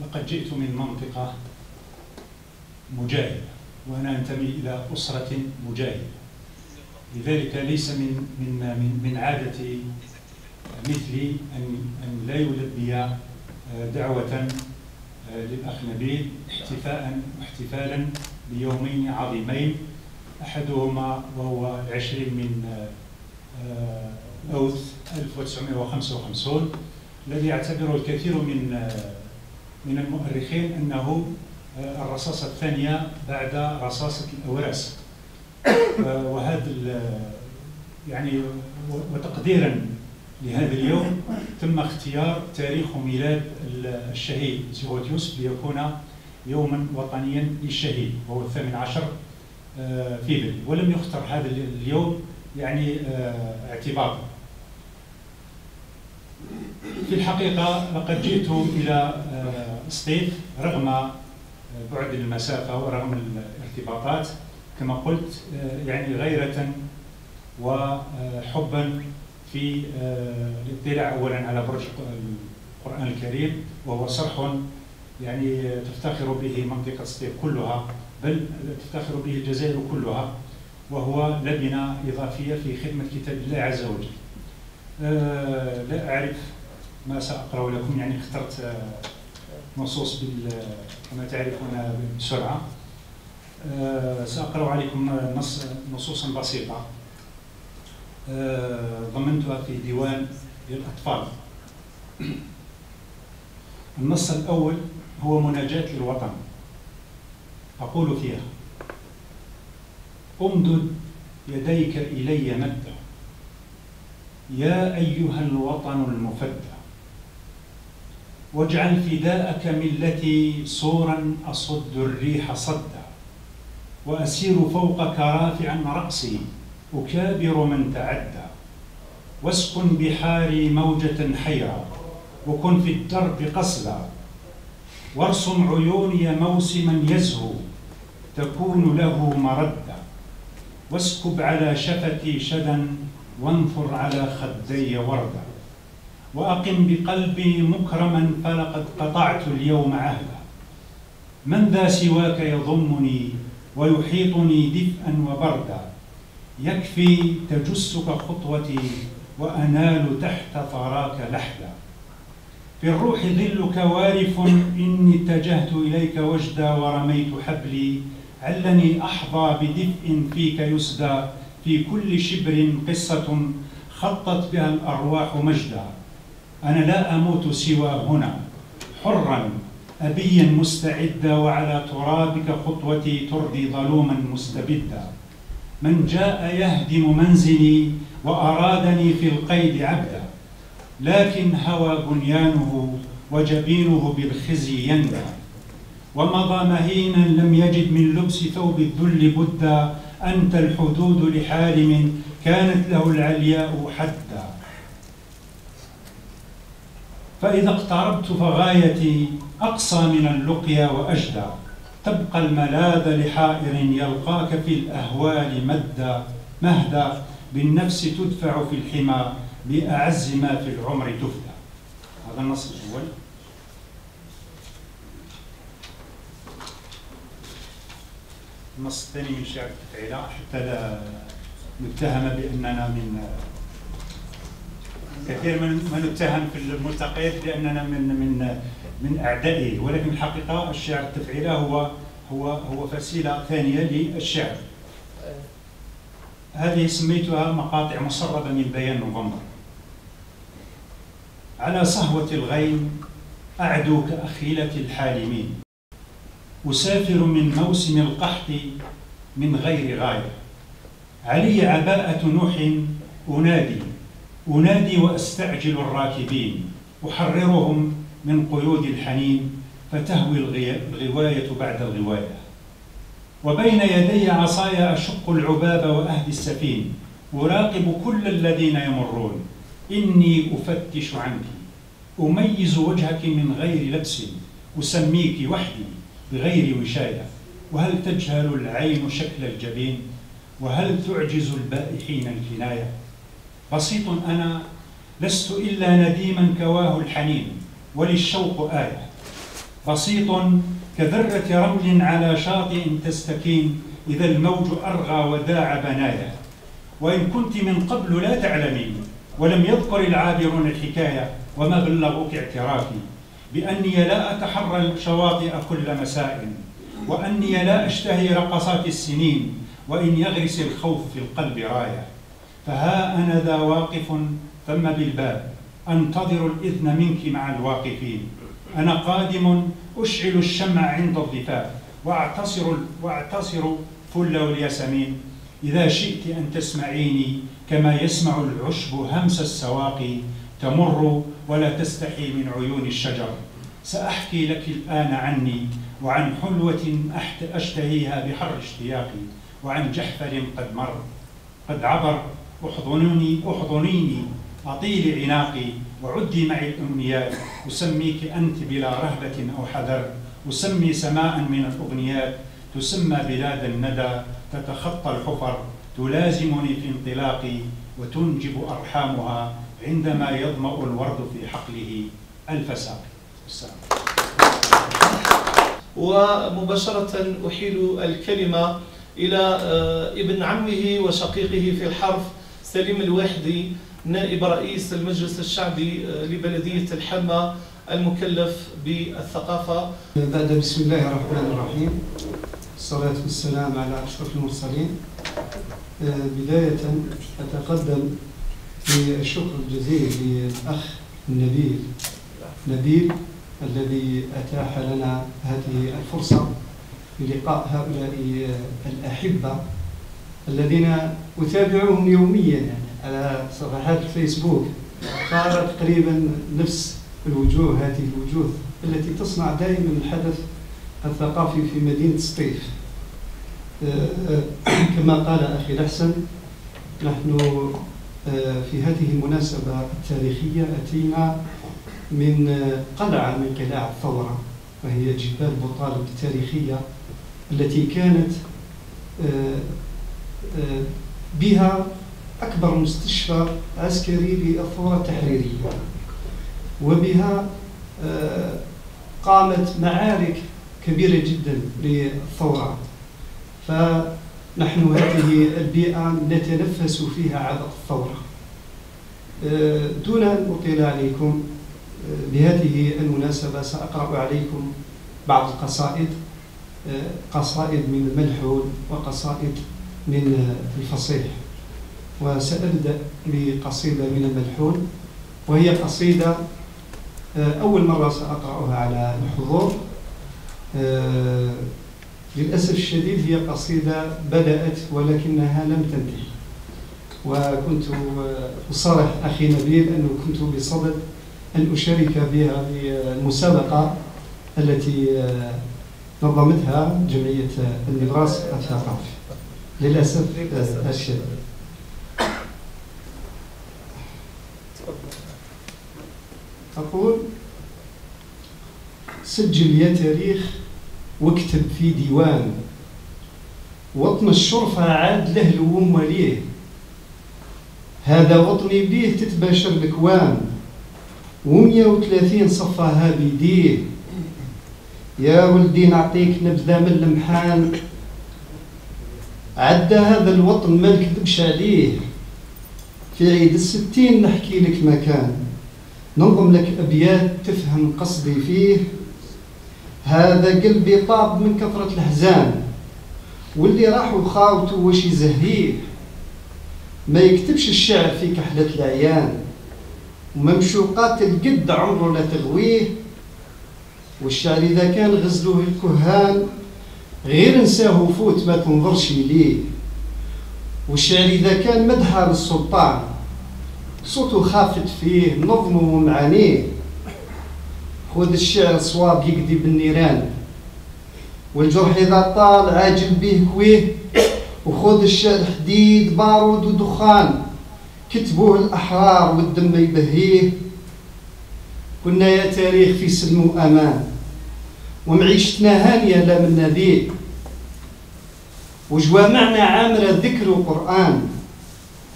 لقد جئت من منطقة مجاهدة، وأنا أنتمي إلى أسرة مجاهدة، لذلك ليس من عادتي مثلي أن لا يولد بي دعوة للأخ نبيل احتفالا بيومين عظيمين، أحدهما وهو 20 من أوت 1955 الذي يعتبره الكثير من المؤرخين أنه الرصاصة الثانية بعد رصاصة الأوراس. وهذا يعني وتقديرا لهذا اليوم تم اختيار تاريخ ميلاد الشهيد زيغوتيوس ليكون يوما وطنيا للشهيد، وهو 18 فيفري، ولم يختر هذا اليوم يعني اعتباطا. في الحقيقة لقد جئت إلى سطيف رغم بعد المسافة ورغم الارتباطات، كما قلت يعني غيرة وحبا في الاطلاع أولا على برج القرآن الكريم، وهو صرح يعني تفتخر به منطقة سطيف كلها، بل تفتخر به الجزائر كلها، وهو لبنة إضافية في خدمة كتاب الله عز وجل. لا أعرف ما سأقرأ لكم، يعني اخترت نصوص كما تعرفون بسرعة. سأقرأ عليكم نصوصا بسيطة ضمنتها في ديوان للأطفال. النص الأول هو مناجاة للوطن. أقول فيها: أمدد يديك إلي مدا، يا أيها الوطن المفدى، واجعل فداءك ملتي سورا أصد الريح صدا، وأسير فوقك رافعا رأسي أكابر من تعدى، واسكن بحاري موجة حيرا، وكن في الدرب قصدا، وارسم عيوني موسما يزهو تكون له مردا، واسكب على شفتي شدا وانثر على خدي وردا، وأقم بقلبي مكرما فلقد قطعت اليوم عهدا، من ذا سواك يضمني ويحيطني دفئا وبردا، يكفي تجسك خطوتي وأنال تحت ثراك لحدا. في الروح ظلك وارف إني اتجهت إليك وجدا ورميت حبلي، علني أحظى بدفء فيك يسدى، في كل شبر قصة خطت بها الأرواح مجدا. أنا لا أموت سوى هنا حرا أبيا مستعدا، وعلى ترابك خطوتي ترضي ظلوما مستبدا. من جاء يهدم منزلي وأرادني في القيد عبدا، لكن هوى بنيانه وجبينه بالخزي يندى. ومضى مهينا لم يجد من لبس ثوب الذل بدا، أنت الحدود لحالم كانت له العلياء حدا. فإذا اقتربت فغايتي أقصى من اللقيا وأجدى، تبقى الملاذ لحائر يلقاك في الأهوال مهدا، بالنفس تدفع في الحمى بأعز ما في العمر تفدى. هذا النص الأول. النص الثاني من شعر التفعيلة، حتى لا نتهم بأننا من كثير من نتهم في الملتقيات بأننا من أعدائه، ولكن الحقيقة الشعر التفعيلة هو فسيلة ثانية للشعر. هذه سميتها مقاطع مسربة من بيان نوفمبر. على صهوة الغيم أعدو كأخيلة الحالمين، أسافر من موسم القحط من غير غاية، علي عباءة نوح أنادي وأستعجل الراكبين، أحررهم من قيود الحنين فتهوي الغواية بعد الغواية. وبين يدي عصاي أشق العباب وأهدي السفين، أراقب كل الذين يمرون، إني أفتش عنك، أميز وجهك من غير لبس، أسميك وحدي بغير وشاية. وهل تجهل العين شكل الجبين، وهل تعجز البائحين الكناية؟ بسيط أنا لست إلا نديما كواه الحنين، وللشوق آية. بسيط كذرة رمل على شاطئ تستكين، إذا الموج أرغى وداع بنايا. وإن كنت من قبل لا تعلمين، ولم يذكر العابرون الحكاية، وما بلغوك اعترافي بأني لا أتحرى الشواطئ كل مساء، وأني لا أشتهي رقصات السنين، وإن يغرس الخوف في القلب راية. فها أنا ذا واقف ثم بالباب، أنتظر الإذن منك مع الواقفين. أنا قادم أشعل الشمع عند الضفاف، وأعتصر فل والياسمين. إذا شئت أن تسمعيني كما يسمع العشب همس السواقي، تمر ولا تستحي من عيون الشجر. سأحكي لك الآن عني، وعن حلوة أشتهيها بحر اشتياقي، وعن جحفل قد عبر. أحضنيني أطيل عناقي، وعدي معي الأمنيات. أسميك أنت بلا رهبة أو حذر، أسمي سماء من الأغنيات، تسمى بلاد الندى، تتخطى الحفر، تلازمني في انطلاقي، وتنجب أرحامها عندما يظمأ الورد في حقله ألف ساق. ومباشرة أحيل الكلمة إلى ابن عمه وشقيقه في الحرف سليم الواحدي، نائب رئيس المجلس الشعبي لبلدية الحمى المكلف بالثقافة. بعد بسم الله الرحمن الرحيم، الصلاة والسلام على أشرف المرسلين. بداية أتقدم بالشكر الجزيل للأخ نبيل الذي أتاح لنا هذه الفرصة للقاء هؤلاء الأحبة الذين أتابعهم يوميا يعني على صفحات الفيسبوك. صارت تقريبا نفس الوجوه، هذه الوجوه التي تصنع دائما الحدث الثقافي في مدينة سطيف. كما قال أخي الأحسن، نحن في هذه المناسبة التاريخية أتينا من قلعة من قلاع الثورة، وهي جبال بوطالب التاريخية التي كانت بها أكبر مستشفى عسكري للثورة التحريرية، وبها قامت معارك كبيرة جدا للثورة. نحن هذه البيئة نتنفس فيها عبق الثورة. دون أن أطيل عليكم بهذه المناسبة سأقرأ عليكم بعض القصائد، قصائد من الملحون وقصائد من الفصيح. وسأبدأ بقصيدة من الملحون، وهي قصيدة أول مرة سأقرأها على الحضور. للأسف الشديد هي قصيدة بدأت ولكنها لم تنتهي، وكنت أصارح أخي نبيل أنه كنت بصدد أن أشارك بها بالمسابقة التي نظمتها جمعية النبراس الثقافي. للأسف الشديد. أقول: سجل يا تاريخ واكتب في ديوان، وطن الشرفة عاد له الوم وليه، هذا وطني بيه تتباشر الكوان، و130 صفاها بيديه، يا ولدي نعطيك نبذة من المحان، عدى هذا الوطن ما نكذبش عليه، في عيد ال60 نحكي لك مكان، ننظم لك أبيات تفهم قصدي فيه، هذا قلبي طاب من كثرة الأحزان، واللي راح وخاوته وش يزهيه، ما يكتبش الشعر في كحلة العيان، وممشوقات القد عمره لا تغويه، والشعر إذا كان غزلوه الكهان غير نساه وفوت ما تنظرش ليه، والشعر إذا كان مدحة للسلطان صوته خافت فيه نظمه ومعانيه، خذ الشعر صواب يقضي بالنيران، والجرح إذا طال عاجل به كويه، وخذ الشعر حديد بارود ودخان، كتبوه الأحرار والدم يبهيه، كنا يا تاريخ في سلم وأمان، ومعيشتنا هانية لا من نذيه، وجوامعنا عامرة ذكر وقرآن،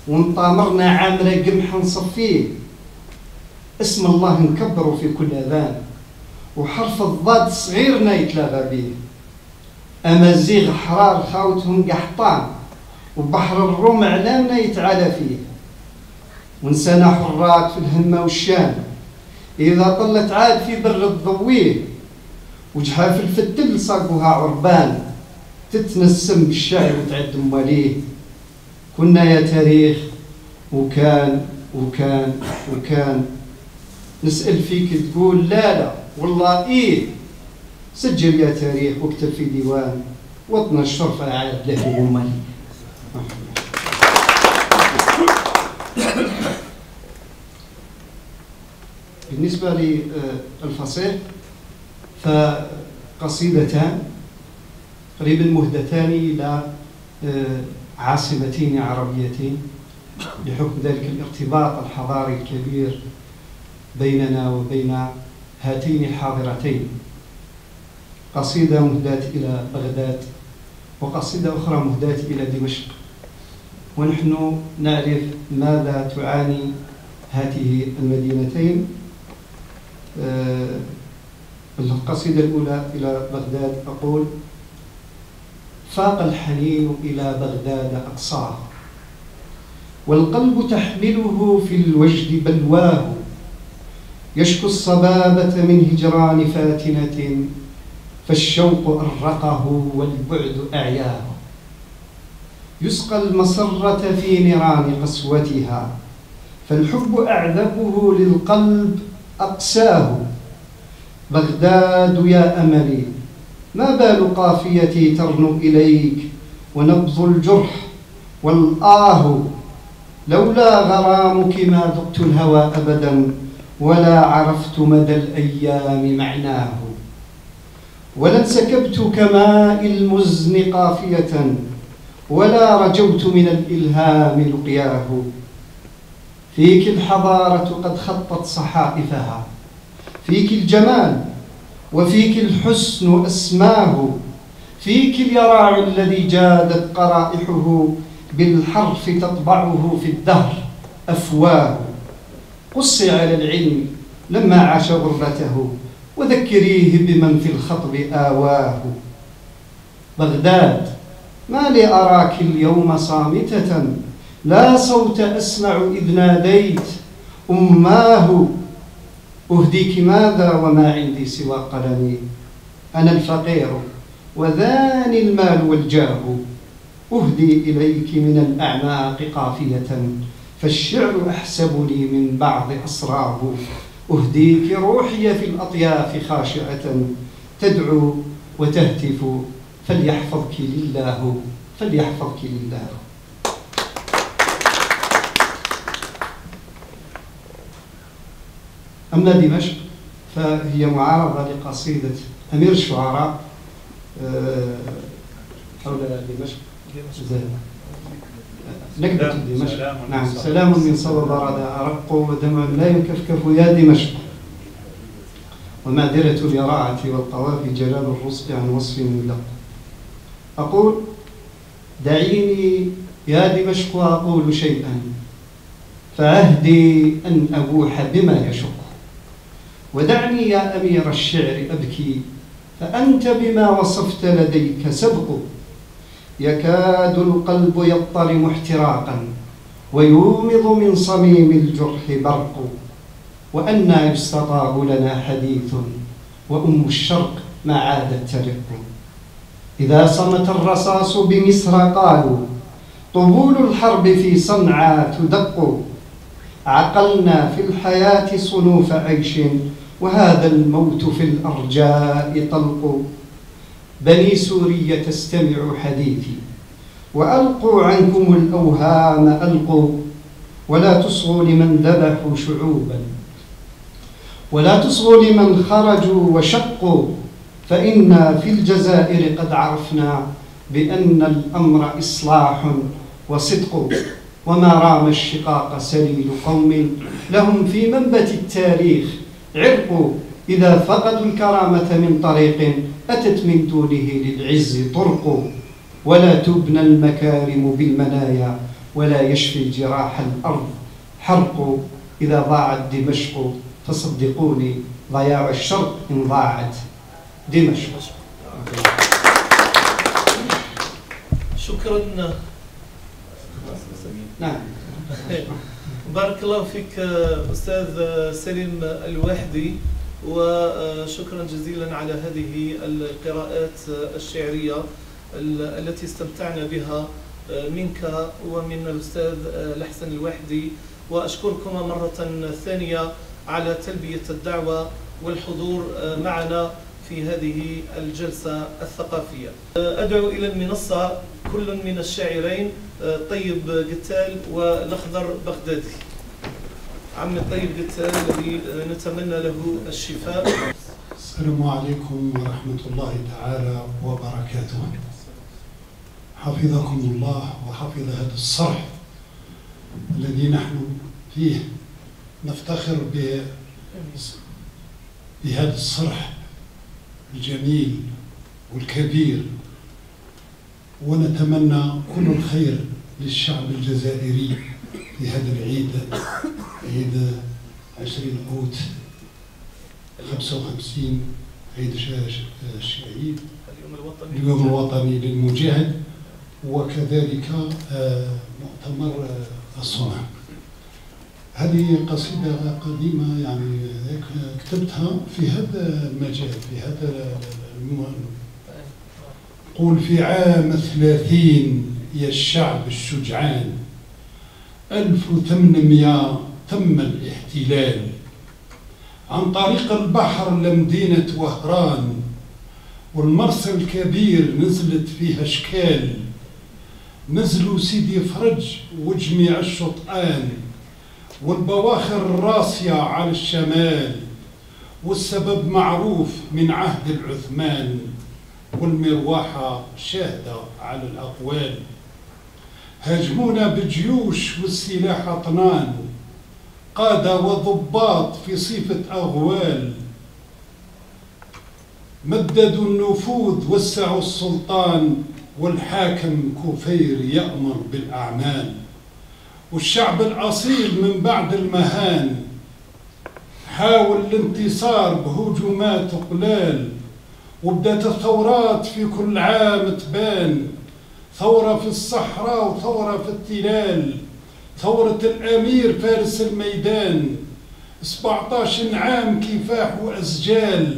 ومطامرنا عامرة قمح نصفيه، اسم الله نكبره في كل أذان، وحرف الضاد صغيرنا يتلاغى بيه، أمازيغ حرار خاوتهم قحطان، وبحر الروم علامنا يتعالى فيه، ونسانا حرات في الهمة والشام، إذا طلت عاد في بر الضويه، وجحاف الفتل صاقوها عربان، تتنسم بالشعر وتعد مواليه، كنا يا تاريخ وكان وكان وكان، نسأل فيك تقول لا لا والله إيه، سجل يا تاريخ واكتب في ديوان، وطن الشرفة عاد له ومالي. بالنسبة للفصيح فقصيدتان قريبا مهدتان إلى عاصمتين عربيتين، بحكم ذلك الارتباط الحضاري الكبير بيننا وبين هاتين الحاضرتين. قصيدة مهداة إلى بغداد، وقصيدة أخرى مهداة إلى دمشق، ونحن نعرف ماذا تعاني هذه المدينتين. القصيدة الأولى إلى بغداد أقول: فاق الحنين إلى بغداد أقصاه، والقلب تحمله في الوجد بلواه، يشكو الصبابة من هجران فاتنة، فالشوق أرقه والبعد أعياه، يسقى المسرة في نيران قسوتها، فالحب أعذبه للقلب أقساه، بغداد يا أملي ما بال قافيتي ترنو إليك، ونبض الجرح والآه، لولا غرامك ما ذقت الهوى أبدا، ولا عرفت مدى الأيام معناه، ولا سكبت كماء المزن قافية، ولا رجوت من الإلهام لقياه، فيك الحضارة قد خطت صحائفها، فيك الجمال وفيك الحسن أسماه، فيك اليراع الذي جادت قرائحه، بالحرف تطبعه في الدهر أفواه، قصي على العلم لما عاش غربته، وذكريه بمن في الخطب آواه، بغداد ما لي أراك اليوم صامتة لا صوت أسمع إذ ناديت أماه أهديك ماذا وما عندي سوى قلمي أنا الفقير وذاني المال والجاه أهدي إليك من الأعماق قافية فالشعر أحسب لي من بعض أسراب أهديك روحي في الأطياف خاشعة تدعو وتهتف فليحفظك لله فليحفظك لله. أما دمشق فهي معارضة لقصيدة أمير الشعراء حول دمشق. نكبة دمشق. نعم. سلام من صوب رد أرق ودمع لا يكفكف يا دمشق ومعذرة اليراعة والقوافي جلال الرصق عن وصف ملق. أقول دعيني يا دمشق أقول شيئا فعهدي أن أبوح بما يشق ودعني يا أمير الشعر أبكي فأنت بما وصفت لديك سبق يكاد القلب يضطرم احتراقا ويومض من صميم الجرح برق وأنى يستطاب لنا حديث وأم الشرق ما عادت ترق إذا صمت الرصاص بمصر قالوا طبول الحرب في صنعاء تدق عقلنا في الحياة صنوف عيش وهذا الموت في الأرجاء طلق بني سوريا تستمع حديثي وألقوا عنكم الأوهام ألقوا ولا تصغوا لمن ذبحوا شعوبا ولا تصغوا لمن خرجوا وشقوا فإنا في الجزائر قد عرفنا بأن الأمر إصلاح وصدق وما رام الشقاق سليل قوم لهم في منبت التاريخ عرق إذا فقدوا الكرامة من طريق أتت من دونه للعز طرق ولا تبنى المكارم بالمنايا ولا يشفي جراح الأرض حرق إذا ضاعت دمشق فصدقوني ضياع الشرق إن ضاعت دمشق. شكرا. نعم. بارك الله فيك أستاذ سليم الواحدي وشكرا جزيلا على هذه القراءات الشعرية التي استمتعنا بها منك ومن الأستاذ لحسن الواحدي وأشكركم مرة ثانية على تلبية الدعوة والحضور معنا في هذه الجلسة الثقافية. أدعو إلى المنصة كل من الشاعرين طيب قتال والأخضر بغدادي. عم الطيب قتال الذي نتمنى له الشفاء. السلام عليكم ورحمة الله تعالى وبركاته. حفظكم الله وحفظ هذا الصرح الذي نحن فيه نفتخر بهذا الصرح الجميل والكبير ونتمنى كل الخير للشعب الجزائري في هذا العيد عيد 20 أوت 55 عيد الشهيد اليوم الوطني للمجاهد وكذلك مؤتمر الصنع. هذه قصيدة قديمة يعني كتبتها في هذا المجال في هذا قول في عام 30 يا الشعب الشجعان 1800 تم الاحتلال عن طريق البحر لمدينة وهران والمرسى الكبير نزلت فيها اشكال نزلوا سيدي فرج وجميع الشطآن والبواخر الراسية على الشمال والسبب معروف من عهد العثمان والمروحة شاهدة على الأقوال هاجمونا بجيوش والسلاح أطنان قادة وضباط في صفة أغوال مددوا النفوذ وسعوا السلطان والحاكم كفير يأمر بالأعمال والشعب الأصيل من بعد المهان حاول الانتصار بهجومات قلال وبدأت الثورات في كل عام تبان ثورة في الصحراء وثورة في التلال، ثورة الأمير فارس الميدان، 17 عام كفاح وأسجال،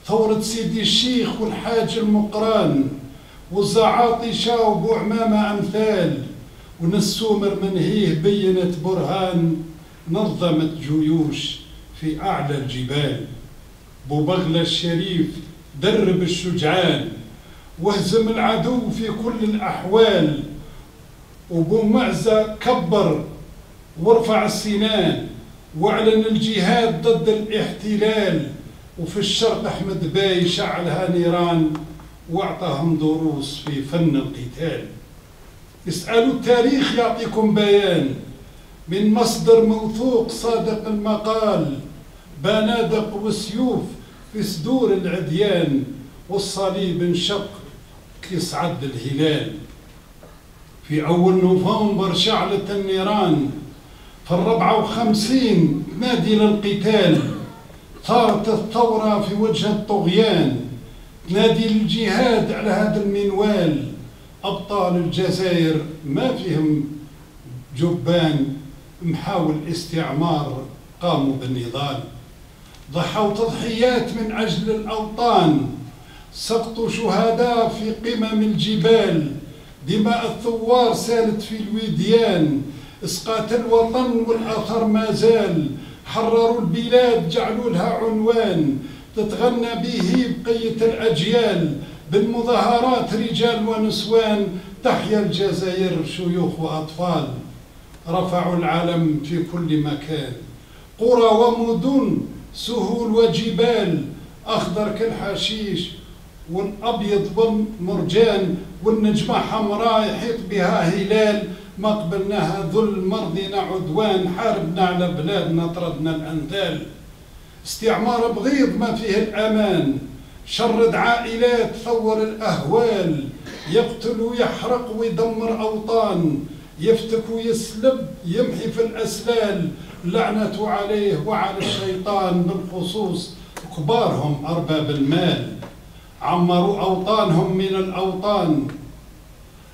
ثورة سيدي الشيخ والحاج المقران، والزعاطشة وبو عمامة أمثال، ونسومر منهيه بينت برهان، نظمت جيوش في أعلى الجبال. بو بغلة الشريف درب الشجعان، واهزم العدو في كل الأحوال، وبو معزة كبر وارفع السنان، واعلن الجهاد ضد الاحتلال. وفي الشرق أحمد باي شعلها نيران، واعطاهم دروس في فن القتال. اسألوا التاريخ يعطيكم بيان، من مصدر موثوق صادق المقال، بنادق وسيوف في صدور العديان، والصليب انشق يصعد الهلال. في أول نوفمبر شعلت النيران، في 54 تنادي للقتال، ثارت الثورة في وجه الطغيان، تنادي للجهاد على هذا المنوال. أبطال الجزائر ما فيهم جبان، محاول استعمار قاموا بالنضال، ضحوا تضحيات من أجل الأوطان، سقطوا شهداء في قمم الجبال، دماء الثوار سالت في الوديان، اسقاط الوطن والأثر ما زال، حرروا البلاد جعلوا لها عنوان، تتغنى به بقية الأجيال، بالمظاهرات رجال ونسوان، تحيا الجزائر شيوخ وأطفال. رفعوا العلم في كل مكان، قرى ومدن سهول وجبال، أخضر كالحشيش والأبيض والمرجان، والنجمة حمراء يحيط بها هلال، ما قبلناها ذل مرضنا عدوان، حاربنا على بلادنا طردنا الأنذال. استعمار بغيض ما فيه الأمان، شرد عائلات ثور الأهوال، يقتل ويحرق ويدمر أوطان، يفتك ويسلب يمحي في الأسلال، لعنة عليه وعلى الشيطان، بالخصوص كبارهم أرباب المال. عمروا أوطانهم من الأوطان،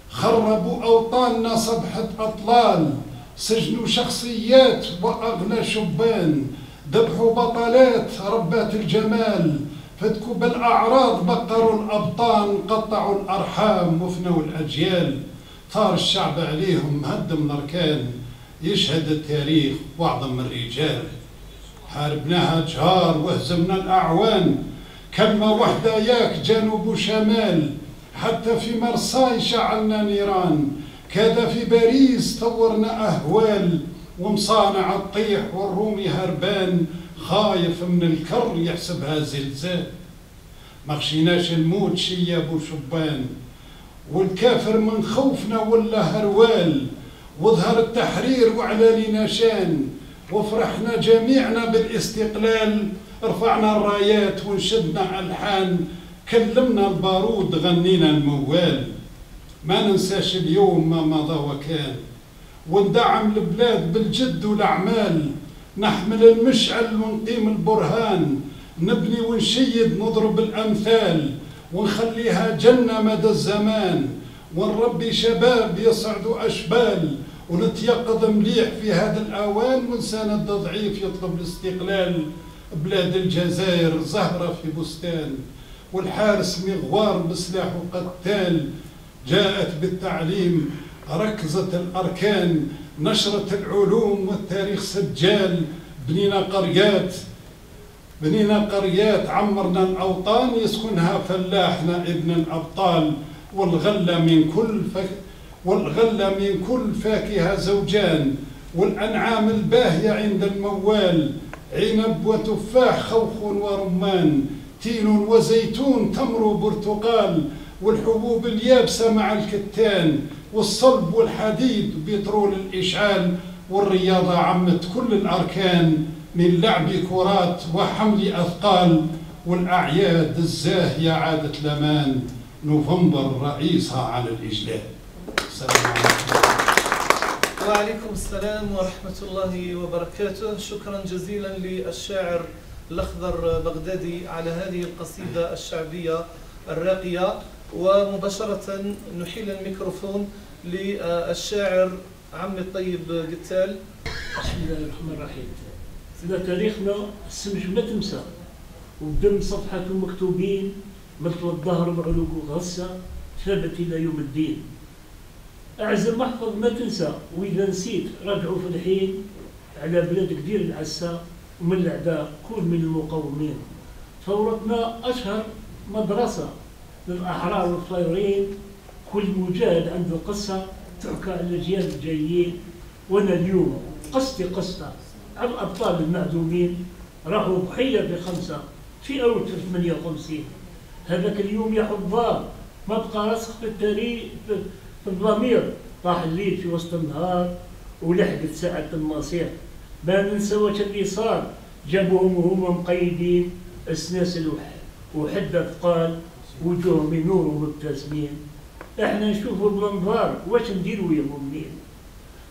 خربوا أوطاننا صبحة أطلال، سجنوا شخصيات وأغلى شبان، ذبحوا بطلات ربات الجمال، فتكوا بالأعراض بقروا الأبطان، قطعوا الأرحام وفنوا الأجيال. ثار الشعب عليهم هدم الأركان، يشهد التاريخ وأعظم الرجال. حاربناها جهار وهزمنا الأعوان، كلمة واحدة ياك جنوب وشمال، حتى في مرساي شعلنا نيران، كذا في باريس طورنا أهوال، ومصانع الطيح والرومي هربان، خايف من الكر يحسبها زلزال. ما خشيناش الموت شياب وشبان، والكافر من خوفنا ولا هروال، وظهر التحرير وعلى لينا شان، وفرحنا جميعنا بالاستقلال، رفعنا الرايات ونشدنا ألحان، كلمنا البارود غنينا الموال. ما ننساش اليوم ما مضى وكان، وندعم البلاد بالجد والأعمال، نحمل المشعل ونقيم البرهان، نبني ونشيد نضرب الأمثال، ونخليها جنة مدى الزمان، ونربي شباب يصعدوا أشبال، ونتيقظ مليح في هذا الأوان، ونساند ضعيف يطلب الاستقلال. بلاد الجزائر زهرة في بستان، والحارس مغوار بسلاح قتال، جاءت بالتعليم ركزت الأركان، نشرت العلوم والتاريخ سجال، بنينا قريات عمرنا الأوطان، يسكنها فلاحنا ابن الأبطال، والغلة من كل فاكهة زوجان، والأنعام الباهية عند الموال، عنب وتفاح خوخ ورمان، تين وزيتون تمر وبرتقال، والحبوب اليابسة مع الكتان، والصلب والحديد بترول الإشعال، والرياضة عمت كل الأركان، من لعب كرات وحمل أثقال، والأعياد الزاهية عادت لمان، نوفمبر رئيسها على الإجلال. السلام عليكم. وعليكم السلام ورحمة الله وبركاته. شكرا جزيلا للشاعر الأخضر بغدادي على هذه القصيدة الشعبية الراقية. ومباشرة نحيل الميكروفون للشاعر عمي الطيب قتال. بسم الله الرحمن الرحيم. إذا تاريخنا السمج ما تنسى، ودم صفحة المكتوبين مثل الظهر وعلوق غصة ثابت إلى يوم الدين. أعزل محفظ ما تنسى، وإذا نسيت راجعوا في الحين على بلادك دير العسى، ومن الأعداء كون من المقاومين. ثورتنا أشهر مدرسة للأحرار والطايرين، كل مجاهد عنده قصة تحكى على الأجيال الجايين. وأنا اليوم قصتي قصة على الأبطال المعدومين، راحوا ضحية ب5 في أول 58. هذاك اليوم يا حضار ما بقى راسخ في التاريخ في الضمير، طاح الليل في وسط النهار ولحقت ساعة المصير. ما ننسى واش اللي صار، جابوهم وهم مقيدين السناسل وحدة ثقال، وجوههم ينوروا مبتسمين. احنا نشوفوا بالانظار واش نديروا يا مؤمنين.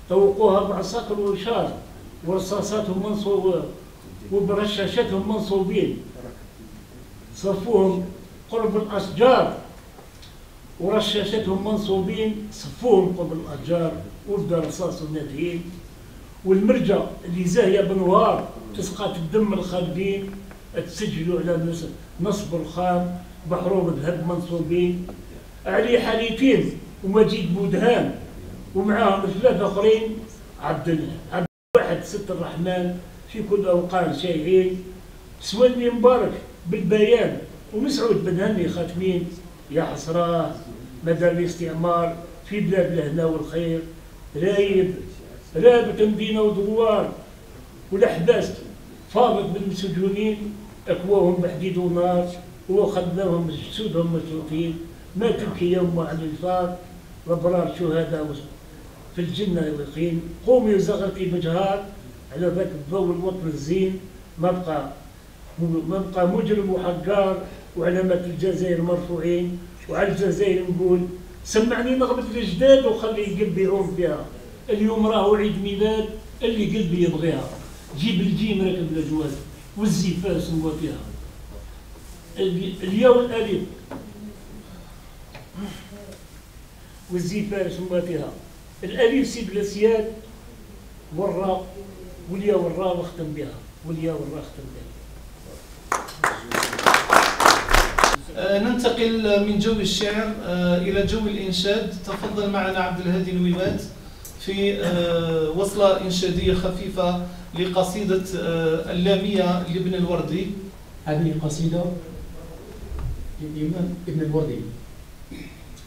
طوقوها بعساكر وشار ورصاصاتهم منصوبة وبرشاشاتهم منصوبين، صفوهم قرب الأشجار ورشاشاتهم منصوبين، صفوهم قرب الأشجار وبدا رصاصهم نادهين. والمرجة اللي زاهية بنوار تسقط الدم الخالدين، تسجلوا على نصب الخام بحروب ذهب منصوبين. علي حليفين ومجيد بودهان ومعاهم 3 آخرين، عبد واحد ست الرحمن في كل أوقات شايعين. سوالني مبارك بالبيان ومسعود بن هني خاتمين. يا حسراه مدى الاستعمار في بلاد الهنا والخير، رايب رابط مدينة ودوار والأحداث فاضت بالمسجونين، أكواهم بحديد ونار وخذناهم جسودهم مشروطين. ما تبكي يوم على الفار، الأبرار شهداء في الجنة يقين. قومي وزغرتي بجهار على ذاك الضوء الوطن الزين، ما بقى مجرم وحقار، وعلامات الجزائر مرفوعين. وعلى الجزائر نقول سمعني نغمة الجداد وخلي قلبي يعوم فيها. اليوم راهو عيد ميلاد اللي قلبي يبغيها، جيب الجيم راكب الأجواد والزفاف مواتيها. الياء والألف والزفاف مواتيها. الألف سيب الأسياد والراء، والياء والراء واختم بها، والياء والراء اختم بها. ننتقل من جو الشعر إلى جو الإنشاد. تفضل معنا عبد الهادي نويوات في وصلة إنشادية خفيفة لقصيدة اللامية لابن الوردي. هذه قصيدة للإمام ابن الوردي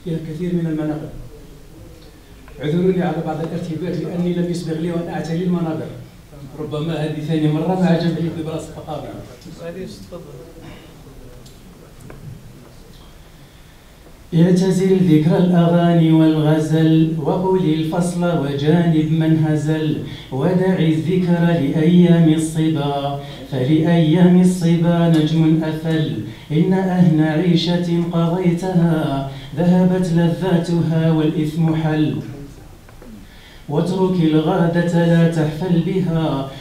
فيها الكثير من المناقب. اعذروني على بعض الارتباك لأني لم يسبق لي وأن أعتلي المناظر، ربما هذه ثاني مرة مع جمعية ببراس الثقافة. اعتزل ذكر الأغاني والغزل، وقل الفصل وجانب من هزل، ودع الذكر لأيام الصبا، فلأيام الصبا نجم أفل. إن أهن عيشة قضيتها ذهبت لذاتها والإثم حل. واترك الغادة لا تحفل بها،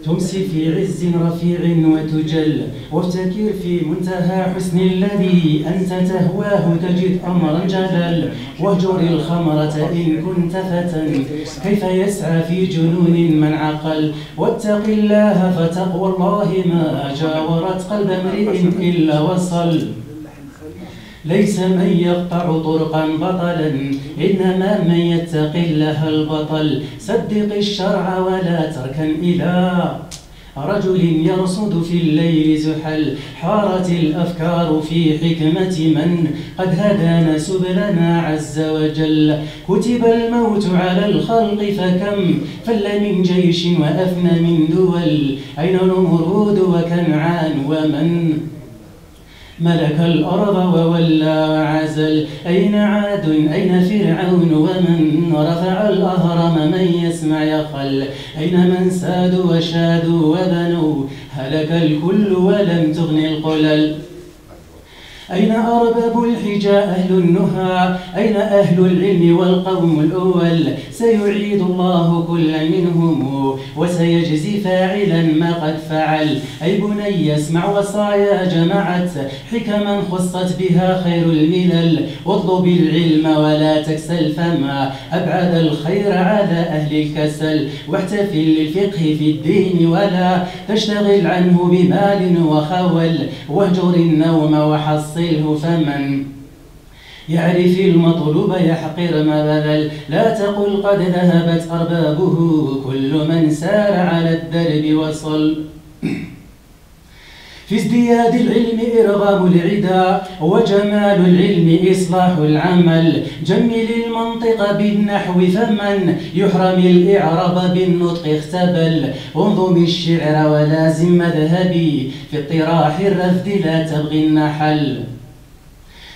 تمسي في عز رفيع وتجل. وابتكر في منتهى حسن الذي أنت تهواه تجد أمرا جلل. واهجر الخمرة إن كنت فتى، كيف يسعى في جنون من عقل. واتق الله فتقوى الله ما جاورت قلب امرئ إلا وصل. ليس من يقطع طرقا بطلا، إنما من يتقي الله البطل. صدق الشرع ولا تركن إلى رجل يرصد في الليل زحل. حارت الأفكار في حكمة من قد هدانا سبلنا عز وجل. كتب الموت على الخلق فكم فل من جيش وأفنى من دول. أين نمرود وكنعان ومن ملك الأرض وولى وعزل. أين عاد أين فرعون ومن رفع الأهرم من يسمع يخل. أين من سادوا وشادوا وبنوا هلك الكل ولم تغن القلل. أين أرباب الحجى أهل النهى؟ أين أهل العلم والقوم الأول؟ سيعيد الله كل منهم وسيجزي فاعلا ما قد فعل. أي بني اسمع وصايا جمعت حكما خصت بها خير الملل، واطلب العلم ولا تكسل فما أبعد الخير على أهل الكسل، واحتفل للفقه في الدين ولا تشتغل عنه بمال وخول، واهجر النوم وحصله فمن يعرف المطلوب يحقر ما بذل. لا تقل قد ذهبت أربابه كل من سار على الدرب وصل. في ازدياد العلم إرغام العدا وجمال العلم إصلاح العمل، جمل المنطق بالنحو فمن يحرم الإعراب بالنطق اختبل، انظم الشعر ولازم مذهبي في اطراح الرفد لا تبغي النحل،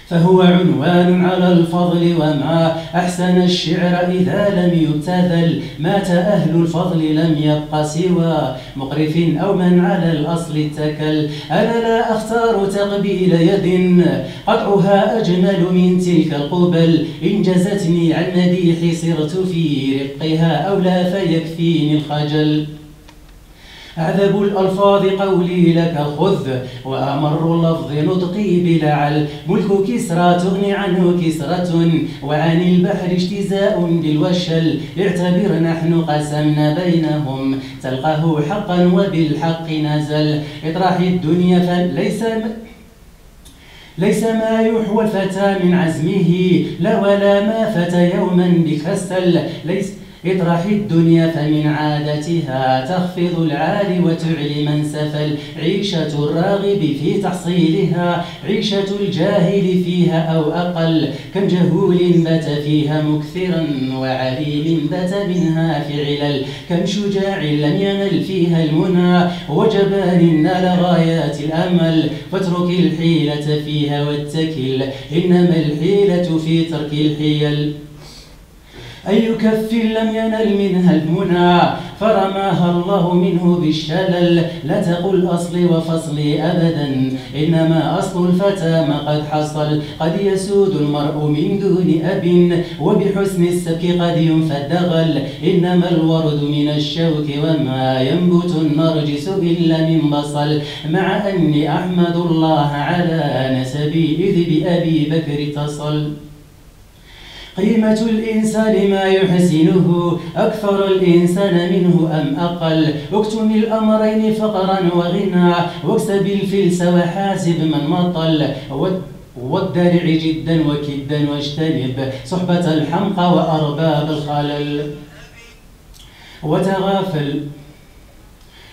فهو عنوان على الفضل وما أحسن الشعر إذا لم يبتذل، مات أهل الفضل لم يبق سوى مقرف أو من على الأصل اتكل. أنا لا أختار تقبيل يد قطعها أجمل من تلك القبل، إن جزتني عن مديح صرت في رقها أو لا فيكفيني الخجل. أعذب الألفاظ قولي لك خذ وأمر اللفظ نطقي بلعل، ملك كسرى تغني عنه كسرة وعن البحر اجتزاء بالوشل، اعتبر نحن قسمنا بينهم تلقاه حقا وبالحق نزل، اطرح الدنيا ليس ما يحوى الفتى من عزمه لا ولا ما فتى يوما بكسل، اطرح الدنيا فمن عادتها تخفض العالي وتعلي من سفل، عيشة الراغب في تحصيلها عيشة الجاهل فيها أو أقل، كم جهول بات فيها مكثرا وعليم بات منها في علل، كم شجاع لم ينل فيها المنى وجبان نال غايات الأمل، فاترك الحيلة فيها واتكل إنما الحيلة في ترك الحيل. أي كف لم ينل منها المنى فرماها الله منه بالشلل، لا تقل أصلي وفصلي أبدا إنما أصل الفتى ما قد حصل، قد يسود المرء من دون أب وبحسن السبك قد ينفى الدغل، إنما الورد من الشوك وما ينبت النرجس إلا من بصل، مع أني أحمد الله على نسبي إذ بأبي بكر اتصل. قيمة الإنسان ما يحسنه أكثر الإنسان منه أم أقل، اكتم الأمرين فقرا وغنى واكسب الفلس وحاسب من مطل، والدرع جدا وكدا واجتنب صحبة الحمقى وأرباب الخلل، وتغافل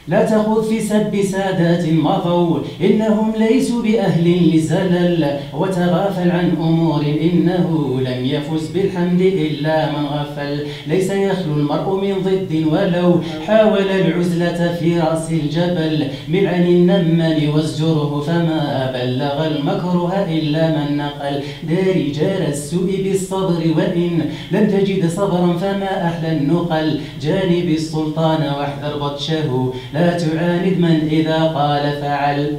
لا تخوض في سب سادات مضوا إنهم ليسوا بأهل لزلل، وتغافل عن أمور إنه لم يفز بالحمد إلا من غفل، ليس يخلو المرء من ضد ولو حاول العزلة في رأس الجبل، ملعن النمل وازجره فما بلغ المكره إلا من نقل، دار جار السوء بالصبر وإن لم تجد صبرا فما أحلى النقل، جانب السلطان واحذر بطشه لا تعاند من إذا قال فعل.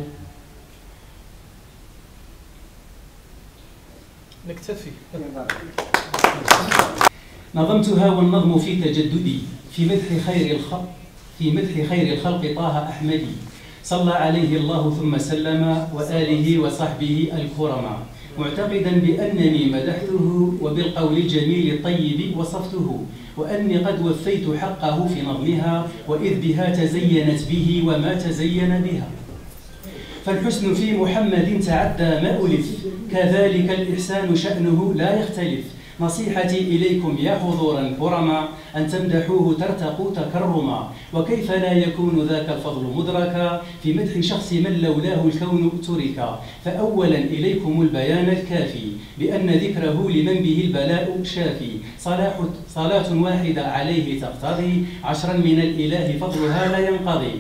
نكتفي. نظمتها والنظم في تجددي في مدح خير الخلق طه أحمدي، صلى عليه الله ثم سلم وآله وصحبه الكرما، معتقدا بأنني مدحته وبالقول الجميل الطيب وصفته، وأني قد وفيت حقه في نظمها وإذ بها تزينت به وما تزين بها، فالحسن في محمد تعدى ما ألف، كذلك الإحسان شأنه لا يختلف، نصيحتي إليكم يا حضورا كرما أن تمدحوه ترتقوا تكرما، وكيف لا يكون ذاك الفضل مدركا في مدح شخص من لولاه الكون تركا، فأولا إليكم البيان الكافي بأن ذكره لمن به البلاء شافي، صلاة واحدة عليه تقتضي 10 من الإله فضلها لا ينقضي،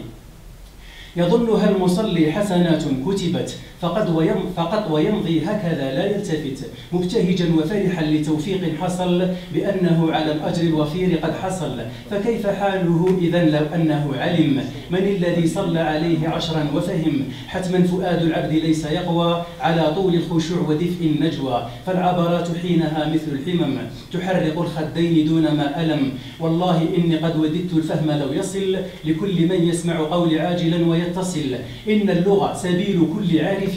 يظنها المصلي حسنات كتبت فقط ويمضي هكذا لا يلتفت مبتهجا وفرحا لتوفيق حصل بأنه على الأجر الوفير قد حصل. فكيف حاله إذا لو أنه علم من الذي صلى عليه 10 وفهم حتما فؤاد العبد ليس يقوى على طول الخشوع ودفء النجوى. فالعبرات حينها مثل الحمم تحرق الخدين دون ما ألم. والله إني قد وددت الفهم لو يصل لكل من يسمع قولي عاجلا ويتصل. إن اللغة سبيل كل عارف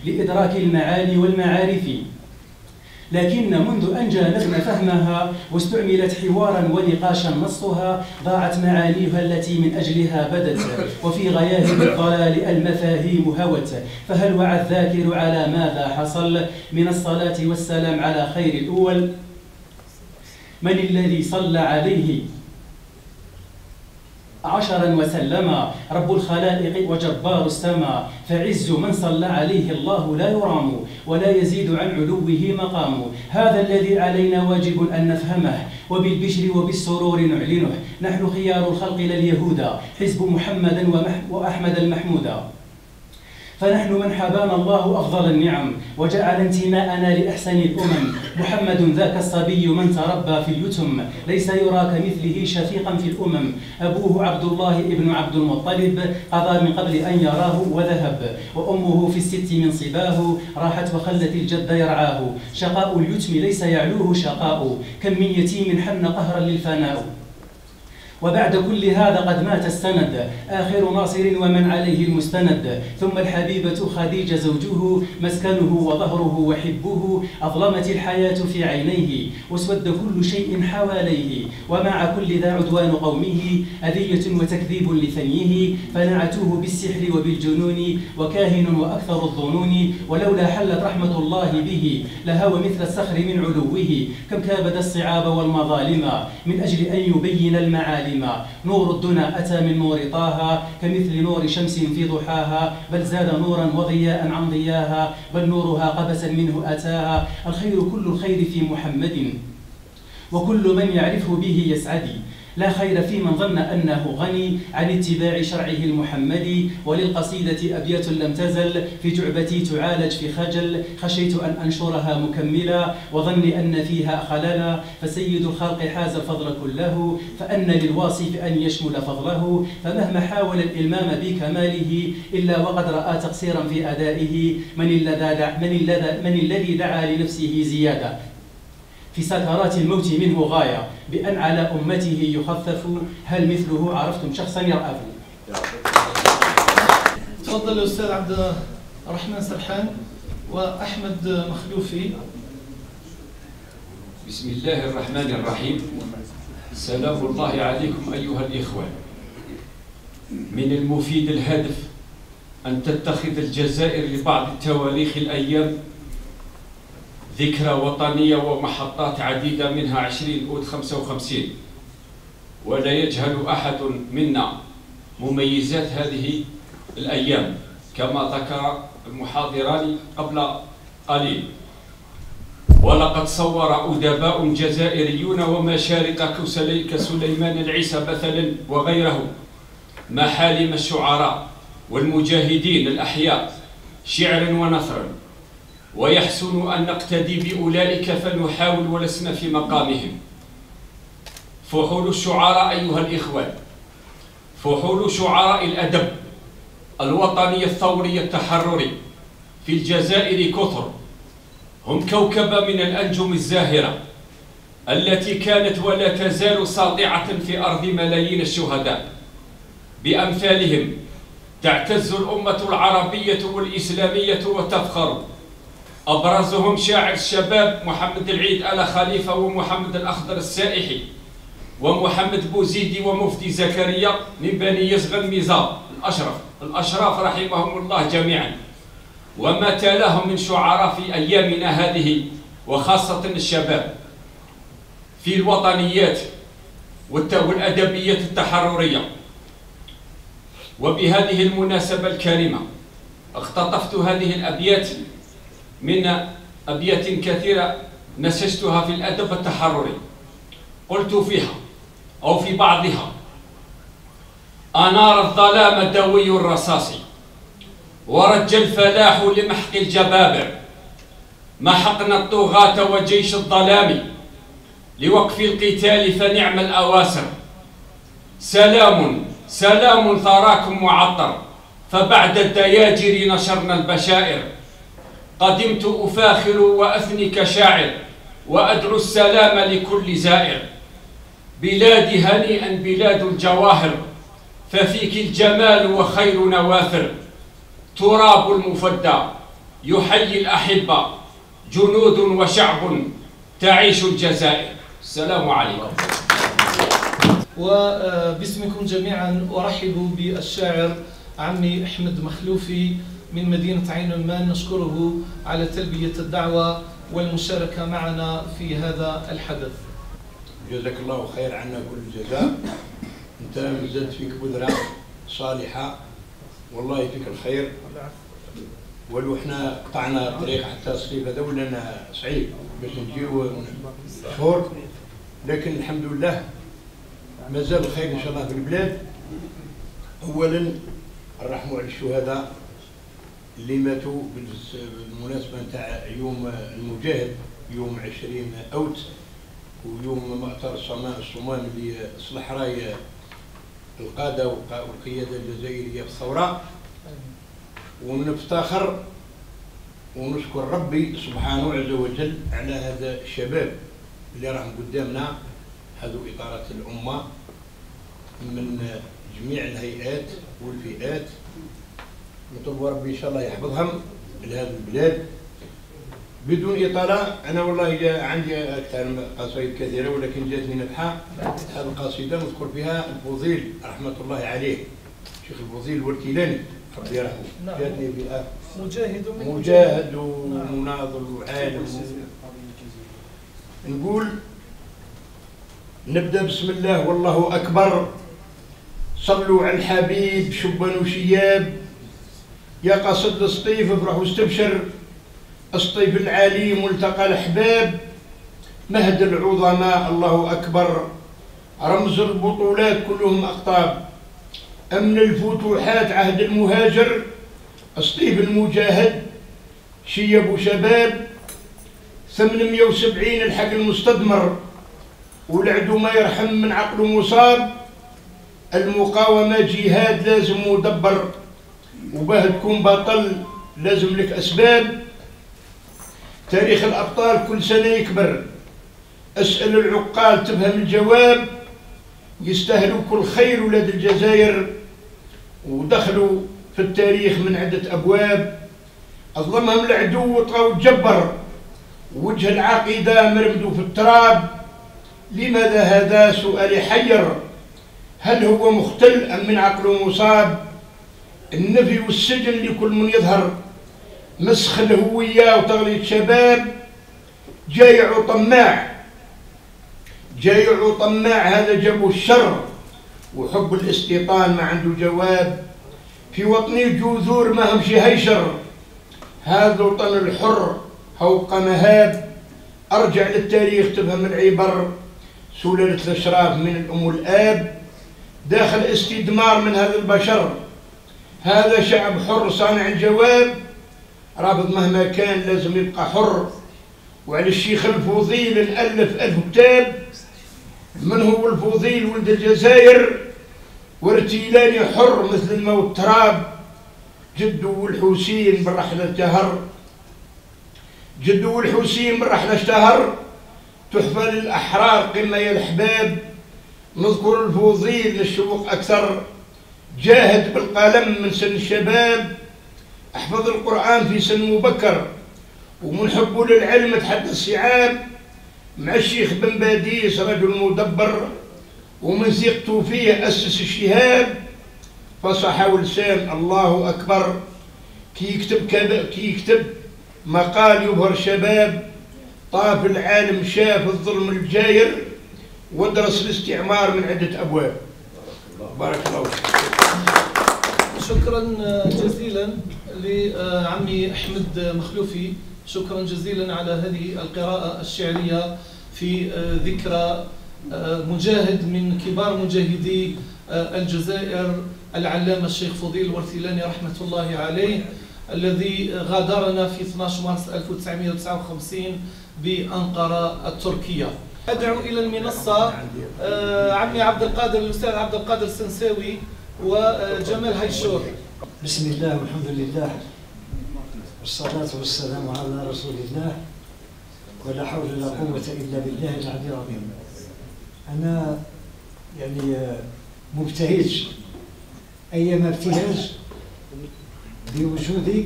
لإدراك المعاني والمعارف، لكن منذ أن جانبنا فهمها واستعملت حوارا ونقاشا نصها ضاعت معانيها التي من أجلها بدت، وفي غياهب الضلال المفاهيم هوت. فهل وعى الذاكر على ماذا حصل من الصلاة والسلام على خير الأول؟ من الذي صلى عليه 10 وسلم رب الخلائق وجبار السماء. فعز من صلى عليه الله لا يرام ولا يزيد عن علوه مقام. هذا الذي علينا واجب أن نفهمه وبالبشر وبالسرور نعلنه. نحن خيار الخلق لليهود حزب محمد وأحمد المحمودا. فنحن من حبانا الله أفضل النعم وجعل انتماءنا لأحسن الأمم. محمد ذاك الصبي من تربى في اليتم ليس يرى كمثله شفيقا في الأمم. أبوه عبد الله ابن عبد المطلب قضى من قبل أن يراه وذهب. وأمه في الست من صباه راحت وخلت الجد يرعاه. شقاء اليتم ليس يعلوه شقاء كم من يتيم حن قهرا للفناء. وبعد كل هذا قد مات السند آخر ناصر ومن عليه المستند. ثم الحبيبة خديجة زوجه مسكنه وظهره وحبه. أظلمت الحياة في عينيه واسود كل شيء حواليه. ومع كل ذا عدوان قومه أذية وتكذيب لثنيه. فنعتوه بالسحر وبالجنون وكاهن وأكثر الظنون. ولولا حلت رحمة الله به لهوى مثل الصخر من علوه. كم كابد الصعاب والمظالم من أجل أن يبين المعالم. نور الدنا أتى من نور طه كمثل نور شمس في ضحاها. بل زاد نورا وضياء عن ضياها بل نورها قبسا منه أتاها. الخير كل الخير في محمد وكل من يعرفه به يسعدي. لا خير في من ظن أنه غني عن اتباع شرعه المحمدي. وللقصيدة أبيات لم تزل في جعبتي تعالج في خجل. خشيت أن أنشرها مكملا وظني أن فيها خللا. فسيد الخلق حاز الفضل كله فأن للواصف أن يشمل فضله. فمهما حاول الإلمام بكماله إلا وقد رأى تقصيرا في أدائه. من الذي دعا لنفسه زيادة في سكرات الموت منه غاية بأن على أمته يخفف. هل مثله عرفتم شخصا يرأف؟ تفضل الأستاذ عبد الرحمن سرحان وأحمد مخلوفي. بسم الله الرحمن الرحيم. سلام الله عليكم أيها الإخوة. من المفيد الهدف أن تتخذ الجزائر لبعض التواريخ الأيام ذكرى وطنية ومحطات عديدة منها 20 أود 55. ولا يجهل أحد منا مميزات هذه الأيام كما ذكر المحاضران قبل قليل. ولقد صور أدباء جزائريون ومشارق كسليمان العيسى مثلا وغيره محالم الشعراء والمجاهدين الأحياء شعرا ونثرا. ويحسن أن نقتدي بأولئك فنحاول ولسنا في مقامهم. فحول الشعراء أيها الإخوان، فحول شعراء الأدب الوطني الثوري التحرري في الجزائر كثر. هم كوكبة من الأنجم الزاهرة التي كانت ولا تزال ساطعة في أرض ملايين الشهداء. بأمثالهم تعتز الأمة العربية والإسلامية وتفخر. أبرزهم شاعر الشباب محمد العيد آل خليفة ومحمد الأخضر السائحي ومحمد بوزيدي ومفتي زكريا من بني يزغن ميزاب الأشراف رحمهم الله جميعا. وما تلاهم من شعراء في أيامنا هذه وخاصة الشباب في الوطنيات والأدبيات التحررية. وبهذه المناسبة الكريمة اقتطفت هذه الأبيات من أبيات كثيرة نسجتها في الأدب التحرري. قلت فيها أو في بعضها: أنار الظلام دوي الرصاص ورج الفلاح لمحق الجبابر، محقنا الطغاة وجيش الظلام لوقف القتال فنعم الأواسر. سلام سلام ثراكم معطر، فبعد الدياجر نشرنا البشائر. قدمت أفاخر وأثني كشاعر، وأدعو السلام لكل زائر. بلادي هنيئا بلاد الجواهر، ففيك الجمال وخير نواثر. تراب المفدى يحيي الأحبة، جنود وشعب تعيش الجزائر. السلام عليكم. وباسمكم جميعا أرحب بالشاعر عمي أحمد مخلوفي من مدينة عين المان، نشكره على تلبية الدعوة والمشاركة معنا في هذا الحدث. جزاك الله خير عنا كل الجزاء. انت مازالت فيك بذرة صالحة، والله فيك الخير. ولو احنا قطعنا الطريق حتى الصيف هذا ولنا صعيب باش نجيو شهور، لكن الحمد لله مازال الخير ان شاء الله في البلاد. اولا نرحموا على الشهداء اللي ماتوا بالمناسبه نتاع يوم المجاهد، يوم 20 أوت، ويوم مؤتمر الصمام اللي اصلح راي القاده والقياده الجزائريه في الثوره. ونفتخر ونشكر ربي سبحانه عز وجل على هذا الشباب اللي راهم قدامنا، هذو إطارات الأمة من جميع الهيئات والفئات. نطلب ربي إن شاء الله يحفظهم لهذه البلاد. بدون إطالة، أنا والله عندي أكثر قصائد كثيرة ولكن جاتني نفحة. هذه القصيدة نذكر فيها الفضيل رحمة الله عليه، شيخ الفضيل والكيلاني ربي يرحمه. جاتني فيها مجاهد ومناضل وعالم. نقول نبدأ بسم الله والله أكبر. صلوا على الحبيب شبان وشياب، يا قصد الصيف افرح واستبشر. الصيف العليم والتقى الأحباب، مهد العظماء الله أكبر. رمز البطولات كلهم أقطاب، أمن الفتوحات عهد المهاجر. الصيف المجاهد شيب وشباب، 870 الحق المستدمر. والعدو ما يرحم من عقله مصاب، المقاومة جهاد لازم مدبر. وباه تكون بطل لازم لك أسباب. تاريخ الأبطال كل سنة يكبر، أسأل العقال تفهم الجواب. يستاهلوا كل خير ولاد الجزائر، ودخلوا في التاريخ من عدة أبواب. أظلمهم العدو وطغوا تجبر، وجه العقيدة مرمدوا في التراب. لماذا هذا سؤال يحير، هل هو مختل أم من عقله مصاب؟ النفي والسجن لكل من يظهر، مسخ الهوية وتغليط شباب. جايع وطماع جايع وطماع، هذا جابوا الشر وحب الاستيطان ما عنده جواب. في وطني جذور ما همش هيشر، هذا وطن الحر فوق مهاب. أرجع للتاريخ تفهم العبر، سلالة الأشراف من الأم والآب. داخل استدمار من هذا البشر، هذا شعب حر صانع الجواب. رافض مهما كان لازم يبقى حر. وعلى الشيخ الفضيل نألف 1000 كتاب. من هو الفضيل ولد الجزائر، وارتيلاني حر مثل الماء والتراب. جدو الحسين بالرحلة اشتهر، جدو الحسين بالرحلة اشتهر. تحفة للأحرار قمة يا الأحباب. نذكر الفضيل للشوق أكثر، جاهد بالقلم من سن الشباب. احفظ القرآن في سن مبكر، ومن حبه للعلم تحدى الصعاب. مع الشيخ بن باديس رجل مدبر، ومن ثقته فيه أسس الشهاب. فصح ولسان الله أكبر، كي يكتب مقال يبهر الشباب. طاف العالم شاف الظلم الجاير، ودرس الاستعمار من عدة أبواب. بارك الله فيك. شكرا جزيلا لعمي أحمد مخلوفي، شكرا جزيلا على هذه القراءة الشعرية في ذكرى مجاهد من كبار مجاهدي الجزائر العلامة الشيخ فضيل الورثلاني رحمة الله عليه، الذي غادرنا في 12 مارس 1959 بأنقرة التركية. أدعو إلى المنصة عمي عبد القادر، الأستاذ عبد القادر السنساوي وجمال هيشور. بسم الله والحمد لله والصلاة والسلام على رسول الله ولا حول ولا قوة إلا بالله العلي العظيم. أنا يعني مبتهج أيما ابتهاج بوجودي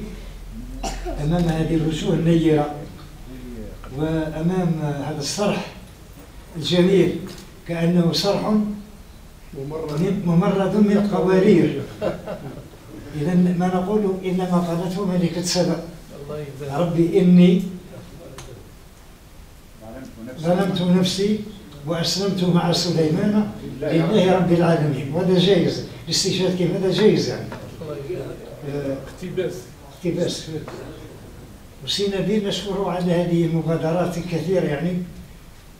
أمام هذه الوجوه النيرة وأمام هذا الصرح الجميل، كأنه صرح ممرد من القوارير. إذا ما نقول إنما قالته ملكة سبأ: ربي إني ظلمت نفسي وأسلمت مع سليمان لله رب العالمين. وهذا جائز، الاستشهاد كيف هذا جائز يعني اقتباس. وسي نبيل نشكره على هذه المبادرات الكثيرة يعني،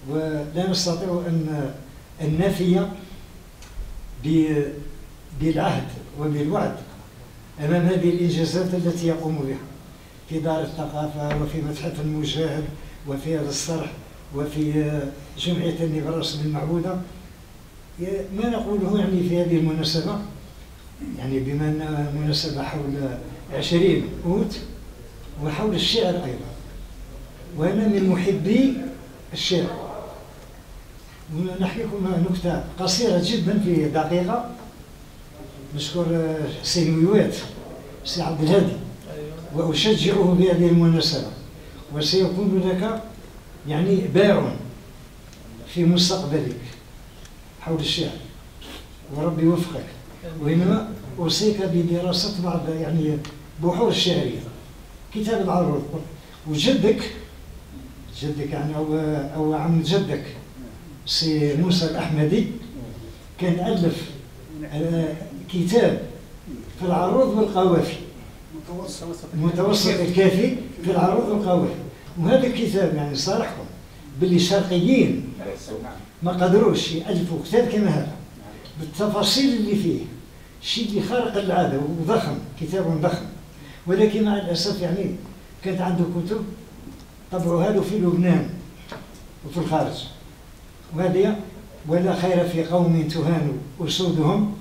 ولا نستطيع أن نفي بالعهد وبالوعد أمام هذه الإنجازات التي يقوم بها في دار الثقافة وفي متحف المجاهد وفي هذا الصرح وفي جمعية النبراس بالمعبودة. ما نقوله يعني في هذه المناسبة، يعني بما أنها مناسبة حول 20 أوت وحول الشعر أيضا، وأنا من محبي الشعر. ونحكي لكم نكتة قصيرة جدا في دقيقة. نشكر سي نويوات سي عبد الهادي وأشجعه بهذه المناسبة، وسيكون لك يعني باع في مستقبلك حول الشعر، وربي يوفقك. وإنما أوصيك بدراسة بعض يعني بحور الشعرية، كتاب العروض. وجدك يعني أو عم جدك سي موسى الأحمدي كان ألف كتاب في العروض والقوافي، المتوسط الكافي في العروض والقوافي. وهذا الكتاب يعني صارحكم باللي الشرقيين ما قدروش يألفوا كتاب كما هذا بالتفاصيل اللي فيه، شيء اللي خارق العادة وضخم، كتاب ضخم. ولكن مع الأسف يعني كانت عنده كتب طبعوها له في لبنان وفي الخارج، وهذه ولا خير في قوم تهان أسودهم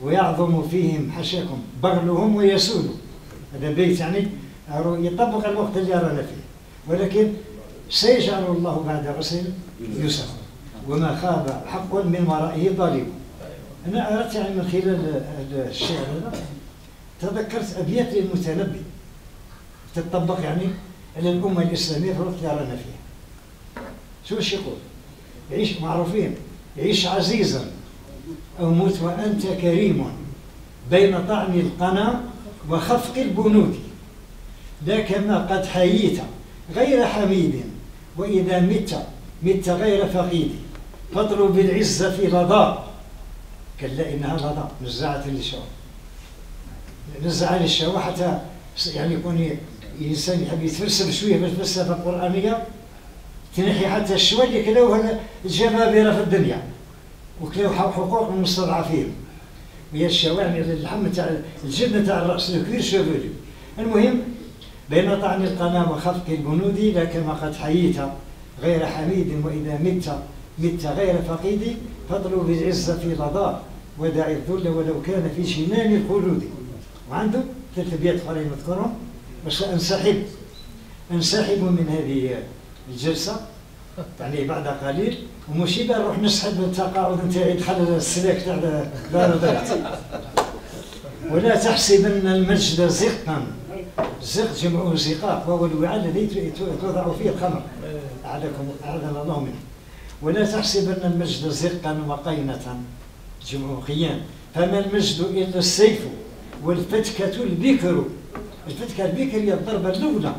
ويعظم فيهم حشاكم بغلهم ويسود. هذا بيت يعني يطبق الوقت اللي رانا فيه، ولكن سيجعل الله بعد عسر يسرا وما خاب حق من ورائه ظالم. أنا أردت يعني من خلال الشعر هذا تذكرت أبيات للمتنبي تطبق يعني على الأمة الإسلامية في الوقت اللي رانا فيه. شو باش يقول؟ يعيش معروفين: عيش عزيزا أو موت وأنت كريم بين طعن القنا وخفق البنود، لا كما قد حييت غير حميد وإذا مت غير فقيد، فاطلب العزة في لظى. كلا إنها لظى نزاعة للشهوة، نزاعة للشهوة حتى يعني يكون الإنسان يحب يتفلسف شوية بالفلسفة القرآنية، تنحي حتى الشوية اللي كلاوها الجبابرة في الدنيا وكلاو حقوق المستضعفين، وهي الشهوة يعني اللحم تاع الجبنة تاع الرأس الكبير شغولي. المهم بين طعن القنا وخفق البنود، لا كما قد حييت غير حميد وإذا مت غير فقيد، فاطلب العزة في لظى ودع الذل ولو كان في شنان الخلود. وعنده 3 أبيات أخرين نذكرهم باش انسحب من هذه الجلسة يعني بعد قليل، وماشي نروح نسحب التقاعد نتاعي دخل السلاك تاع دار الضيعة. ولا تحسبن المجد زقا، زق جمعه زقاق وهو الوعاء الذي توضع فيه الخمر، أعاذنا الله منه. ولا تحسبن المجد زقا وقينة، جمعه قيان، فما المجد إلا السيف والفتكة البكر. الفتكة البكر هي الضربة الأولى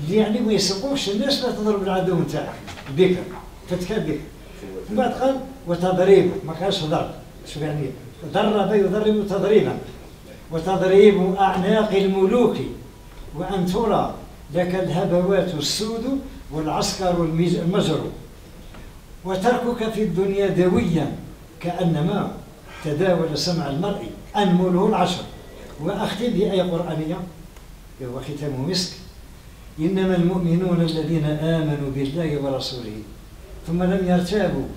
اللي يعني ما يسبقوش الناس لا تضرب العدو نتاعك، البكر فتكة البكر. ثم بعد قال وتضريب، ما قالش ضرب، شو يعني ضرب يضرب تضريبا. وتضريب أعناق الملوك وأن ترى لك الهبوات السود والعسكر المجر، وتركك في الدنيا دويا كأنما تداول سمع المرء أنمله العشر. وأختم بآية قرآنية وهو ختامه مسك: إنما المؤمنون الذين آمنوا بالله ورسوله ثم لم يرتابوا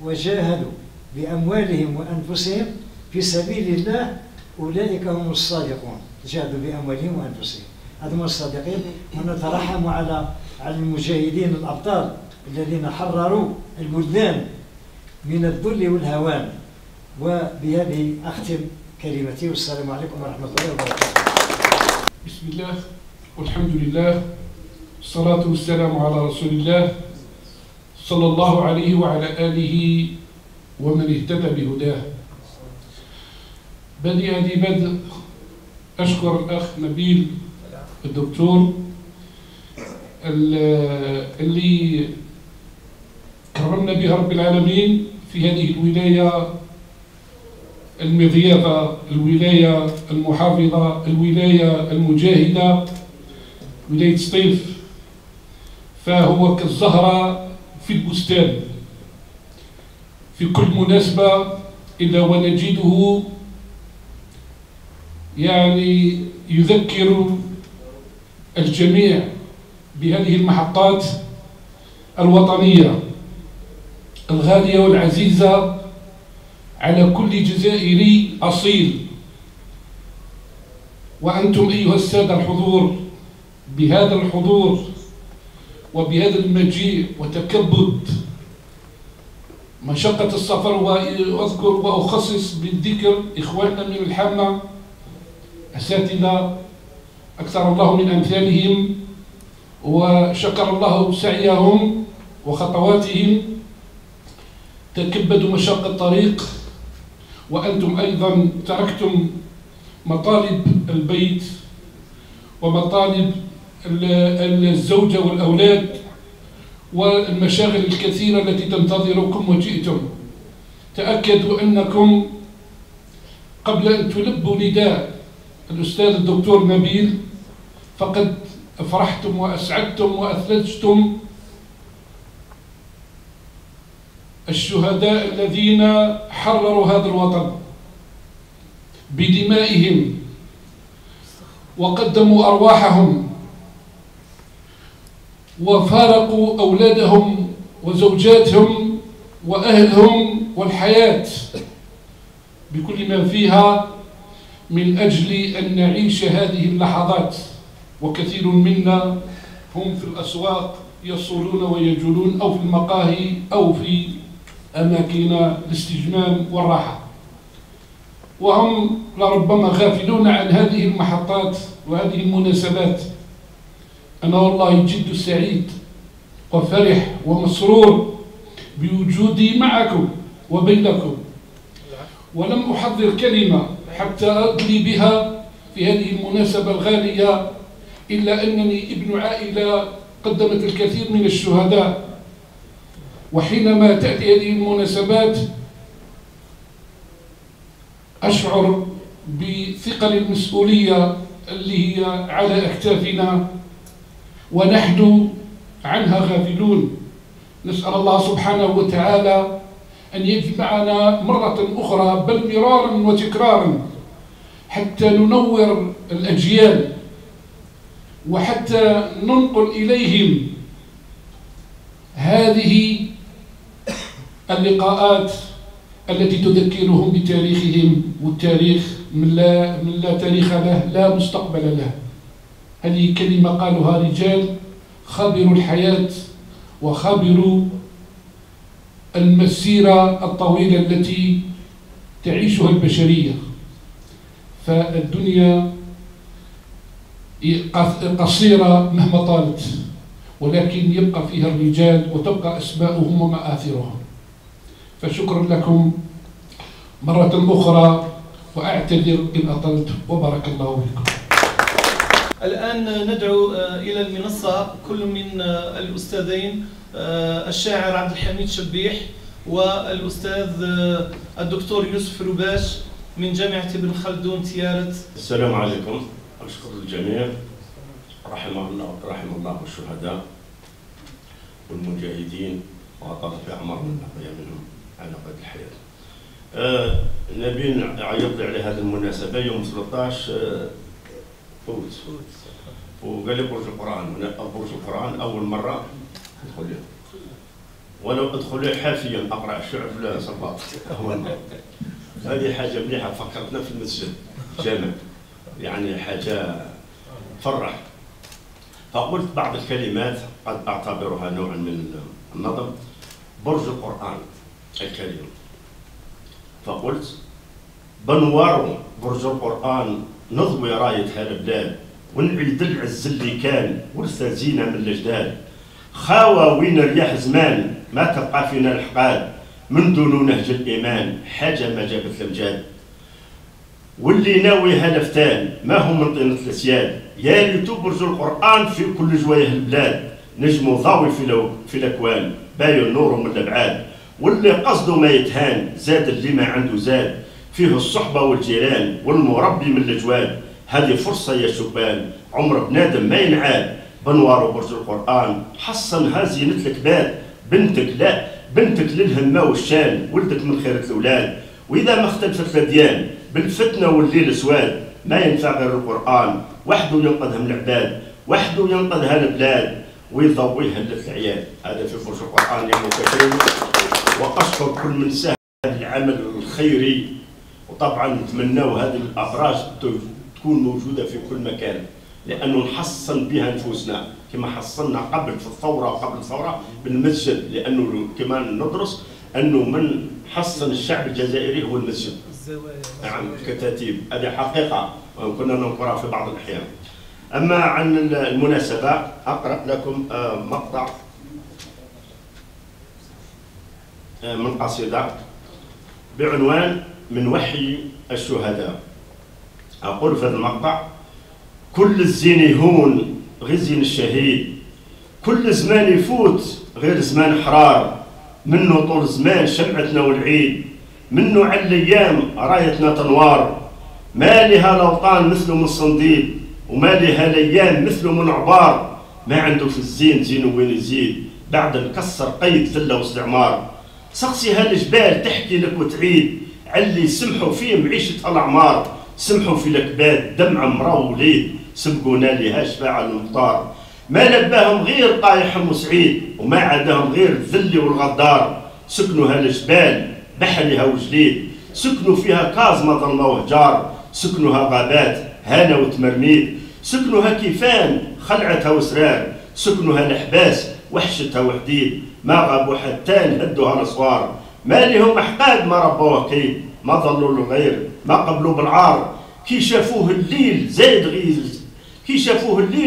وجاهدوا بأموالهم وأنفسهم في سبيل الله أولئك هم الصادقون. جاهدوا بأموالهم وأنفسهم، هذا هم الصادقين. ونترحم على المجاهدين الأبطال الذين حرروا البلدان من الذل والهوان. وبهذه أختم كلمتي، والسلام عليكم ورحمة الله وبركاته. بسم الله والحمد لله والصلاة والسلام على رسول الله صلى الله عليه وعلى آله ومن اهتدى بهداه. بدي هذه بدء أشكر الأخ نبيل الدكتور اللي كرمنا بها رب العالمين في هذه الولاية المضيافة، الولاية المحافظة، الولاية المجاهدة، ولاية سطيف. فهو كالزهرة في البستان في كل مناسبة إلا ونجده يعني يذكر الجميع بهذه المحطات الوطنية الغالية والعزيزة على كل جزائري أصيل. وأنتم أيها السادة الحضور بهذا الحضور وبهذا المجيء وتكبد مشقة السفر. وأذكر وأخصص بالذكر إخواننا من الحامة، أساتذة أكثر الله من أمثالهم، وشكر الله سعيهم وخطواتهم، تكبدوا مشاق الطريق. وأنتم أيضا تركتم مطالب البيت ومطالب الزوجة والأولاد والمشاغل الكثيرة التي تنتظركم وجئتم. تأكدوا أنكم قبل أن تلبوا نداء الأستاذ الدكتور نبيل فقد أفرحتم وأسعدتم وأثلجتم الشهداء الذين حرروا هذا الوطن بدمائهم وقدموا أرواحهم وفارقوا أولادهم وزوجاتهم وأهلهم والحياة بكل ما فيها من أجل أن نعيش هذه اللحظات. وكثير منا هم في الأسواق يصولون ويجولون أو في المقاهي أو في أماكن الاستجمام والراحة، وهم لربما غافلون عن هذه المحطات وهذه المناسبات. أنا والله جد سعيد وفرح ومسرور بوجودي معكم وبينكم، ولم أحضر كلمة حتى أدلي بها في هذه المناسبة الغالية، إلا أنني ابن عائلة قدمت الكثير من الشهداء. وحينما تأتي هذه المناسبات أشعر بثقل المسؤولية اللي هي على أكتافنا ونحن عنها غافلون. نسأل الله سبحانه وتعالى أن يجمعنا مرة أخرى بل مرارا وتكرارا حتى ننور الأجيال وحتى ننقل إليهم هذه اللقاءات التي تذكرهم بتاريخهم، والتاريخ من لا تاريخ له لا مستقبل له. هذه كلمة قالها رجال خبروا الحياة وخبروا المسيرة الطويلة التي تعيشها البشرية. فالدنيا قصيرة مهما طالت، ولكن يبقى فيها الرجال وتبقى أسماؤهم ومآثرهم. فشكرا لكم مرة أخرى وأعتذر إن أطلت، وبارك الله بكم. الآن ندعو إلى المنصة كل من الأستاذين الشاعر عبد الحميد شبيح والأستاذ الدكتور يوسف رباش من جامعة ابن خلدون تيارت. السلام عليكم. أشكر الجميع رحم الله الشهداء والمجاهدين وأطال في أعمار من بقي منهم على قيد الحياة. نبي عيط لي على هذه المناسبة يوم 13 أوت، وقال لي برج القرآن أول مرة أدخل له، ولو أدخل له حافيا أقرأ الشعر لا صباط أول مرة. هذه حاجة مليحة، فكرتنا في المسجد جامع، يعني حاجة فرح. فقلت بعض الكلمات قد أعتبرها نوعا من النظم. برج القرآن الكريم، فقلت بنوار برج القرآن نضوي راية هالبلاد، ونعيد العز اللي كان ورثة زينة من الأجداد. خاوى وين الرياح زمان ما تبقى فينا الحقاد، من دون نهج الإيمان حاجة ما جابت الأمجاد. واللي ناوي هالفتان ما هو من طينة الأسياد، يا ريتو برج القرآن في كل جوايه البلاد. نجمو ضاوي في الأكوان باين نوره من الأبعاد. واللي قصده ما يتهان زاد اللي ما عنده زاد، فيه الصحبة والجيران والمربي من الأجواد. هذه فرصة يا شبان عمر بنادم ما ينعاد. بنوار برج القرآن حصنها زينة الكباد. بنتك للهمة والشان، ولدك من خيرة الأولاد. وإذا ما اختلفت الأديان بالفتنة والليل سواد، ما ينفع غير القرآن وحده ينقذهم العباد، وحده ينقذها البلاد ويضويها للعيال. هذا في برج القرآن يا مكرم. وأشكر كل من ساهم في العمل الخيري، وطبعا نتمناو هذه الأبراج تكون موجودة في كل مكان، لأنه نحصن بها نفوسنا كما حصلنا قبل في الثورة وقبل الثورة بالمسجد، لأنه كما ندرس أنه من حصن الشعب الجزائري هو المسجد. نعم الكتاتيب، هذه حقيقة كنا ننكرها في بعض الأحيان. أما عن المناسبة أقرأ لكم مقطع من قصيدة بعنوان من وحي الشهداء. أقول في هذا المقطع: كل الزين يهون غير زين الشهيد، كل زمان يفوت غير زمان حرار، منه طول زمان شمعتنا والعيد، منه على الأيام رايتنا تنوار. ما لها الأوطان مثله من صنديد، وما لها الأيام مثله من عبار. ما عنده في الزين زين وين يزيد، بعد نكسر قيد ذلة واستعمار. سقسي هالجبال تحكي لك وتعيد، علي سمحوا فيه معيشة الأعمار. سمحوا في الأكباد دمع مرا ووليد، سبقونا لها شفاعة المختار. ما لباهم غير طايحهم وسعيد، وما عادهم غير الذل والغدار. سكنوا هالجبال بحرها وجليد، سكنوا فيها كازمة ظلمة وهجار. سكنوها غابات هانا وتمرميد، سكنوها كيفان خلعتها وسرار. سكنوها الأحباس وحشتها وحديد، ما غابوا حتى نهدوها الأسوار. ما لهم أحقاد ما ربوها كيد، ما ظلوا للغير ما قبلوا بالعار. كي شافوه الليل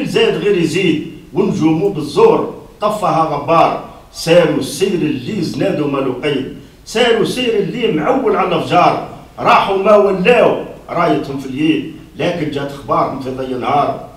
زاد غير يزيد، ونجومو بالزور طفها غبار. ساروا السير اللي زنادوا مالو قيد، ساروا سير اللي معول على الافجار. راحوا ما ولاو رايتهم في اليد، لكن جات اخبار من في ضي نهار.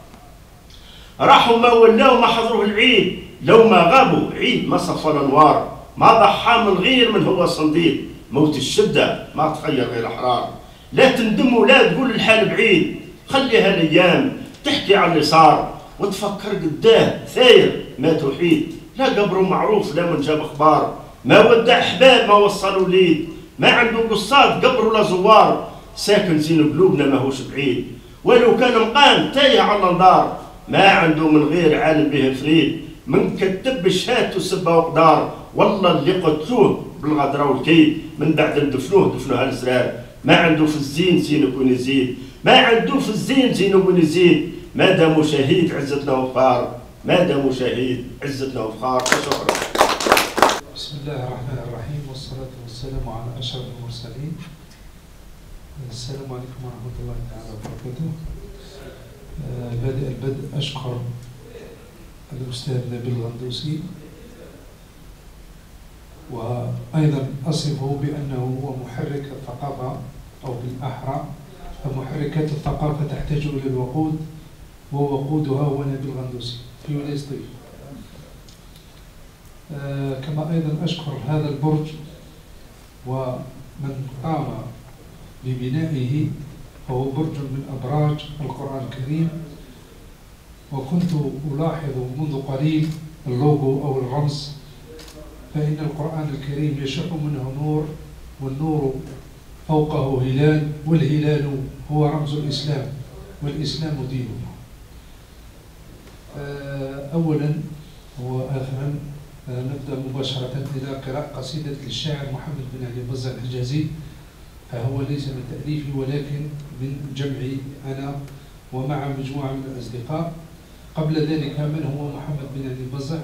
راحوا ما ولاو ما حضروه العيد، لو ما غابوا عيد ما صفى الانوار. ما ضحى من غير من هو صنديد، موت الشده ما تخير غير احرار. لا تندم ولا تقول الحال بعيد، خليها الايام تحكي عن اللي صار. وتفكر قداه ثاير مات وحيد، لا قبره معروف لا من جاب اخبار. ما ودع احباب ما وصلوا ليد، ما عنده قصاد قبر ولا زوار. ساكن زين قلوبنا ماهوش بعيد، ولو كان مقام تايه على النظار. ما عنده من غير عالم به فريد، من كتب شهادته سبه وقدار. والله اللي قتلوه بالغدره والكيد، من بعد دفنوه هالسرار. ما عنده في الزين زين وين يزيد، ما عنده في الزين زين وين يزيد. ما داموا شهيد عزتنا وفخار، ما داموا شهيد عزتنا وفخار. وشكرا. بسم الله الرحمن الرحيم، والصلاة والسلام على أشرف المرسلين. السلام عليكم ورحمة الله تعالى وبركاته. البدء أشكر الأستاذ نبيل الغندوسي، وأيضا أصفه بأنه هو محرك الثقافة، أو بالأحرى فمحركات الثقافة تحتاج إلى الوقود، ووقودها هو نبيل الغندوسي في ولاية طيف. كما أيضا أشكر هذا البرج ومن قام ببنائه، فهو برج من أبراج القرآن الكريم. وكنت ألاحظ منذ قليل اللوغو أو الرمز، فإن القرآن الكريم يشع منه نور، والنور فوقه هلال، والهلال هو رمز الإسلام، والإسلام ديننا. أولا وآخرا نبدأ مباشرة إلى قراءة قصيدة للشاعر محمد بن علي بزة الحجازي، فهو ليس من تأليفي ولكن من جمعي أنا ومع مجموعة من الأصدقاء. قبل ذلك من هو محمد بن علي بزة؟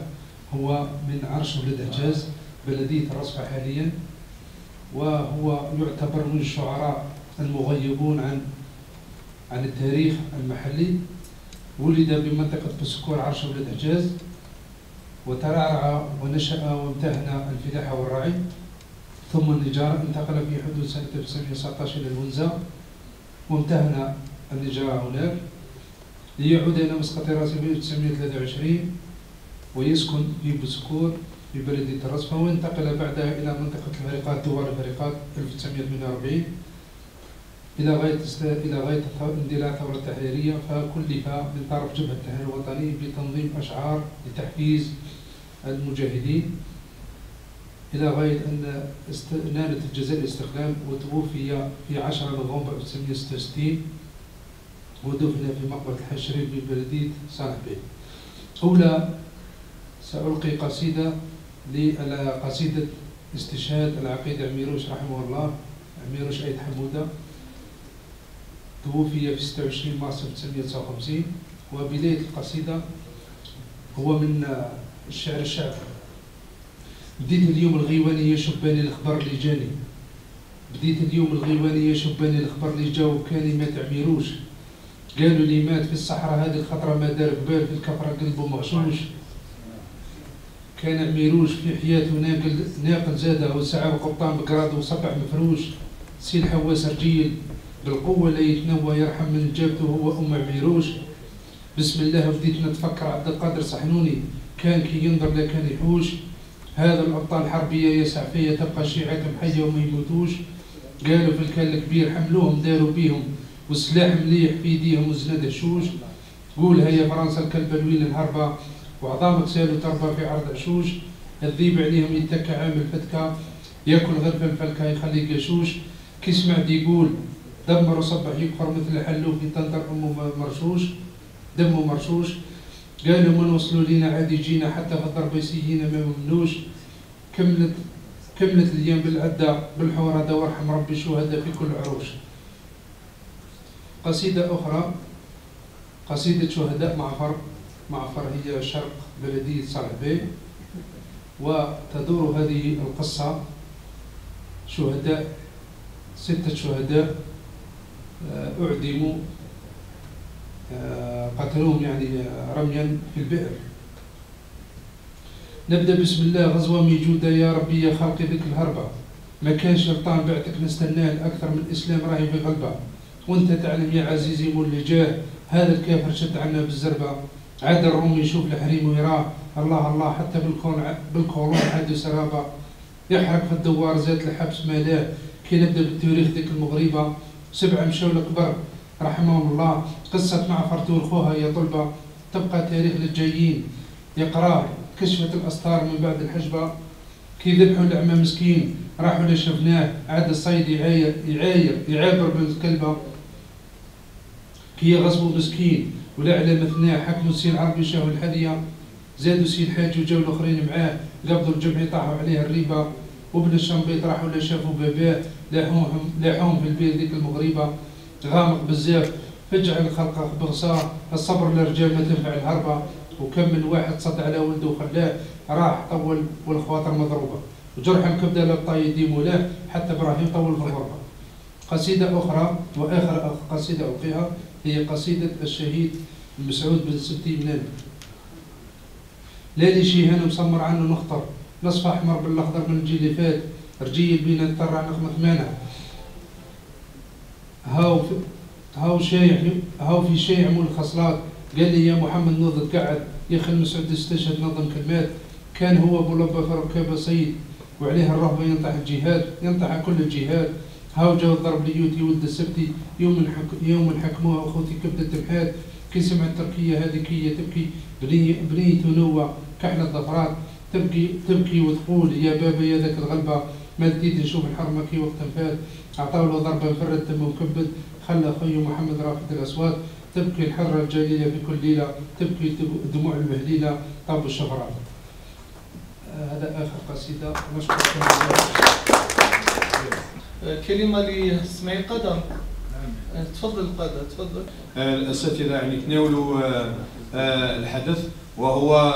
هو من عرش ولد حجاز بلدية الرصفة حاليا، وهو يعتبر من الشعراء المغيبون عن التاريخ المحلي. ولد بمنطقة بسكور عرش ولد حجاز، وترعرع ونشأ وامتهن الفلاحة والرعي ثم النجارة. انتقل في حدود سنة 1919 إلى الونزا وامتهن النجارة هناك، ليعود إلى مسقط راسه في 1923 ويسكن في بسكور في بلدية الرصفة، وانتقل بعدها إلى منطقة الفريقات دوار الفريقات 1948 إلى غاية اندلاع الثورة التحريرية، فكلف من طرف جبهة التحرير الوطني بتنظيم أشعار لتحفيز المجاهدين إلى غاية أن نالت الجزائر الاستقلال، وتوفي في 10 نوفمبر 1966 ودفن في مقبرة الحاج شريف ببلدية صالح بيه. أولى سألقي قصيدة قصيدة استشهاد العقيد عميروش رحمه الله، عميروش أيد حمودة، توفي في 26 مارس 1959. وبداية القصيدة هو من الشعر الشعبي: بديت اليوم الغيواني يا شباني الخبر اللي جاني، بديت اليوم الغيواني يا شباني الخبر اللي جاو كاني مات عميروش، قالوا لي مات في الصحراء هذه الخطرة ما دار ببال في الكفرة قلبه مغشوش، كان عميروش في حياته ناقل زاده وسعى وقبطان بقراد وصبح مفروش، سي الحواس رجيل بالقوة لا يتنوى يرحم من جابته هو أم عميروش، بسم الله بديت نتفكر عبد القادر صحنوني كان كي ينظر لا كان يحوش، هذا الأبطال الحربية يسع فيا تبقى شيعتهم حية وما يموتوش، قالوا في الكال الكبير حملوهم داروا بيهم والسلاح مليح في يديهم وزناد هشوش، قولها يا فرنسا الكلبة الويل الهربة وعظامك سالوا تربى في عرض عشوش، الذيب عليهم يتكى عامل فتكة ياكل غرفة الفلكة يخلي قشوش، كي سمعت يقول دمر وصبح يكفر مثل حلوف يطنطر أمه مرشوش دمه مرشوش، قالوا من وصلوا لينا عادي جينا حتى في الضرب يسيينا ما ممنوش، كملت الأيام بالعدة بالحورة دا وارحم ربي شهداء في كل عروش. قصيدة أخرى قصيدة شهداء معفر هي شرق بلدية صالح بيه، وتدور هذه القصة شهداء 6 شهداء أعدموا قتلوهم يعني رميا في البئر. نبدأ بسم الله. غزوة ميجودة يا ربي يا خلقي ذيك الهربة، ما كان شرطان بعتك نستناه الأكثر من الإسلام راهي في غلبة، وانت تعلم يا عزيزي مول اللي جاه هذا الكافر شد عنا بالزربة، عاد الروم يشوف الحريم ويراه الله الله حتى بالكولون عاد سرابة، يحرق في الدوار زاد الحبس مالاه. كي نبدا بالتاريخ ذيك المغربة 7 مشاو الكبر رحمهم الله، قصة معفر تور خوها يا طلبة تبقى تاريخ للجايين يقراه، كشفت الأسطار من بعد الحجبة، كي ذبحوا الأعمى مسكين راحوا لشفناه، عاد الصيد يعابر بالكلبة، كي يغصبوا مسكين ولا على مثناه، حكموا السي العربي شاهوا الحذية، زادوا سي الحاج وجاو الآخرين معاه، قبضوا الجمع طاحوا عليه الريبة، وابن الشنبيط راحوا لا شافوا باباه، لاحوهم في البيت ذيك المغربة، غامق بزاف فجع الخلق بغصاه، الصبر للرجال ما تنفع الهربة، وكم من واحد صد على ولده وخلاه راح طول والخواطر مضروبة، وجرح الكبدة لبطا يديم له حتى ابراهيم طول في الغربة. قصيدة أخرى وآخر قصيدة ألقيها هي قصيدة الشهيد مسعود بن سبتي منان. لا لي شي هنا مسمر عنه نخطر، نصف أحمر بالأخضر من الجيل اللي فات، رجيل بينا نتطرع نخمة ثمانة، هاو في شيع مول الخصلات، قال لي يا محمد نوض تقعد يا اخي المسعود استشهد نظم كلمات، كان هو ابو لبه في ركابه سيد وعليه الرهبه ينطح الجهاد ينطح كل الجهاد، هاو جاو ضرب ليوتي ولد السبتي يوم حكموها اخوتي كبده الحاد، كي سمعت تركيه هذه كي تبكي بنية نوة كحل الظفرات، تبكي وتقول يا بابا يا ذاك الغلبه، مد ايدي نشوف الحرمه كي وقت فات، عطاو له ضربه فرد دمه مكبد، خلى خويه محمد رافد الاصوات تبكي الحره الجليله في كل ليله، تبكي دموع المهليله طاب الشفرات. هذا اخر قصيده. نشكركم. كلمه لاسماعيل قدم. تفضل قادة، تفضل. الاساتذه يعني تناولوا الحدث وهو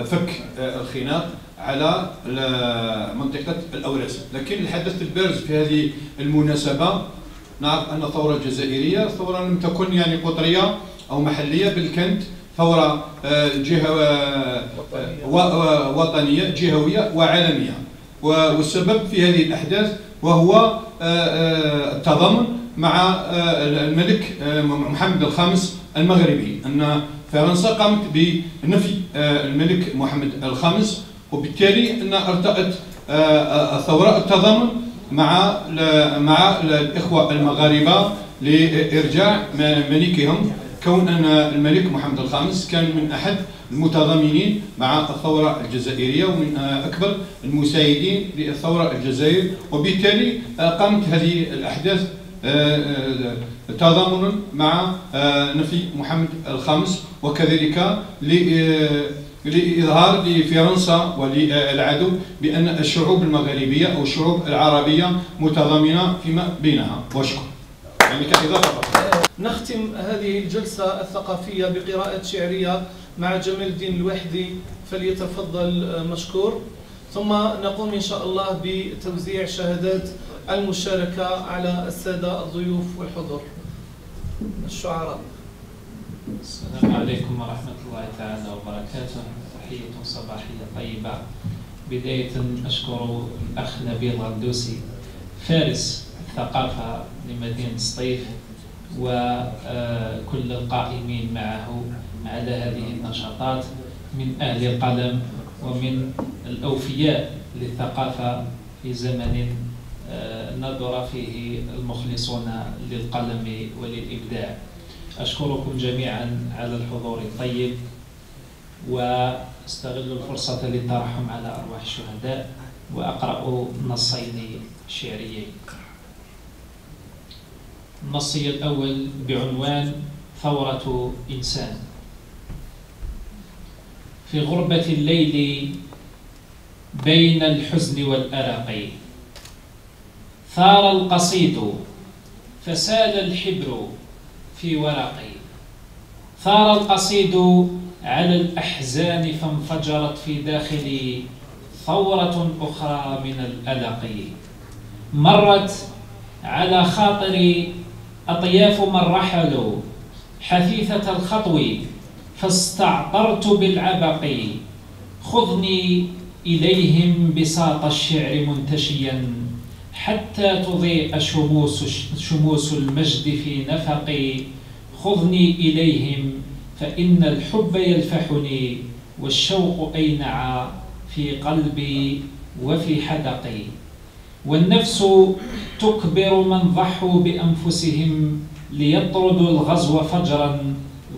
فك الخناق على منطقه الاوراس، لكن الحدث البارز في هذه المناسبه نعرف ان الثوره الجزائريه ثوره لم تكن يعني قطريه او محليه، بل كانت ثوره وطنيه جهويه وعالميه، والسبب في هذه الاحداث وهو التضامن مع الملك محمد الخامس المغربي، ان فرنسا قامت بنفي الملك محمد الخامس، وبالتالي ان ارتأت الثوره التضامن مع الاخوه المغاربه لارجاع ملكهم، كون ان الملك محمد الخامس كان من احد المتضامنين مع الثوره الجزائريه ومن اكبر المساعدين للثوره الجزائر، وبالتالي قامت هذه الاحداث تضامنا مع نفي محمد الخامس، وكذلك لإظهار لفرنسا وللعدو بأن الشعوب المغاربية أو الشعوب العربية متضامنة فيما بينها. وشكرا. يعني كإضافة. نختم هذه الجلسة الثقافية بقراءة شعرية مع جمال الدين الوحدي، فليتفضل مشكور، ثم نقوم إن شاء الله بتوزيع شهادات المشاركة على السادة الضيوف والحضور الشعراء. السلام عليكم ورحمة الله تعالى وبركاته. تحية صباحية طيبة. بداية أشكر الأخ نبيل غندوسي فارس الثقافة لمدينة سطيف وكل القائمين معه على هذه النشاطات من أهل القلم ومن الأوفياء للثقافة في زمن نظر فيه المخلصون للقلم وللإبداع. أشكركم جميعا على الحضور الطيب، واستغل الفرصة للترحم على أرواح الشهداء، وأقرأ نصين شعريين. النصي الأول بعنوان ثورة إنسان. في غربة الليل بين الحزن والأرق ثار القصيد فسال الحبر في ورقي، ثار القصيد على الأحزان فانفجرت في داخلي ثورة أخرى من الألق، مرت على خاطري أطياف من رحلوا حثيثة الخطو فاستعطرت بالعبق، خذني إليهم بساط الشعر منتشيا حتى تضيء شموس المجد في نفقي، خذني إليهم فإن الحب يلفحني والشوق أينع في قلبي وفي حدقي، والنفس تكبر من ضحوا بأنفسهم ليطردوا الغزو فجرا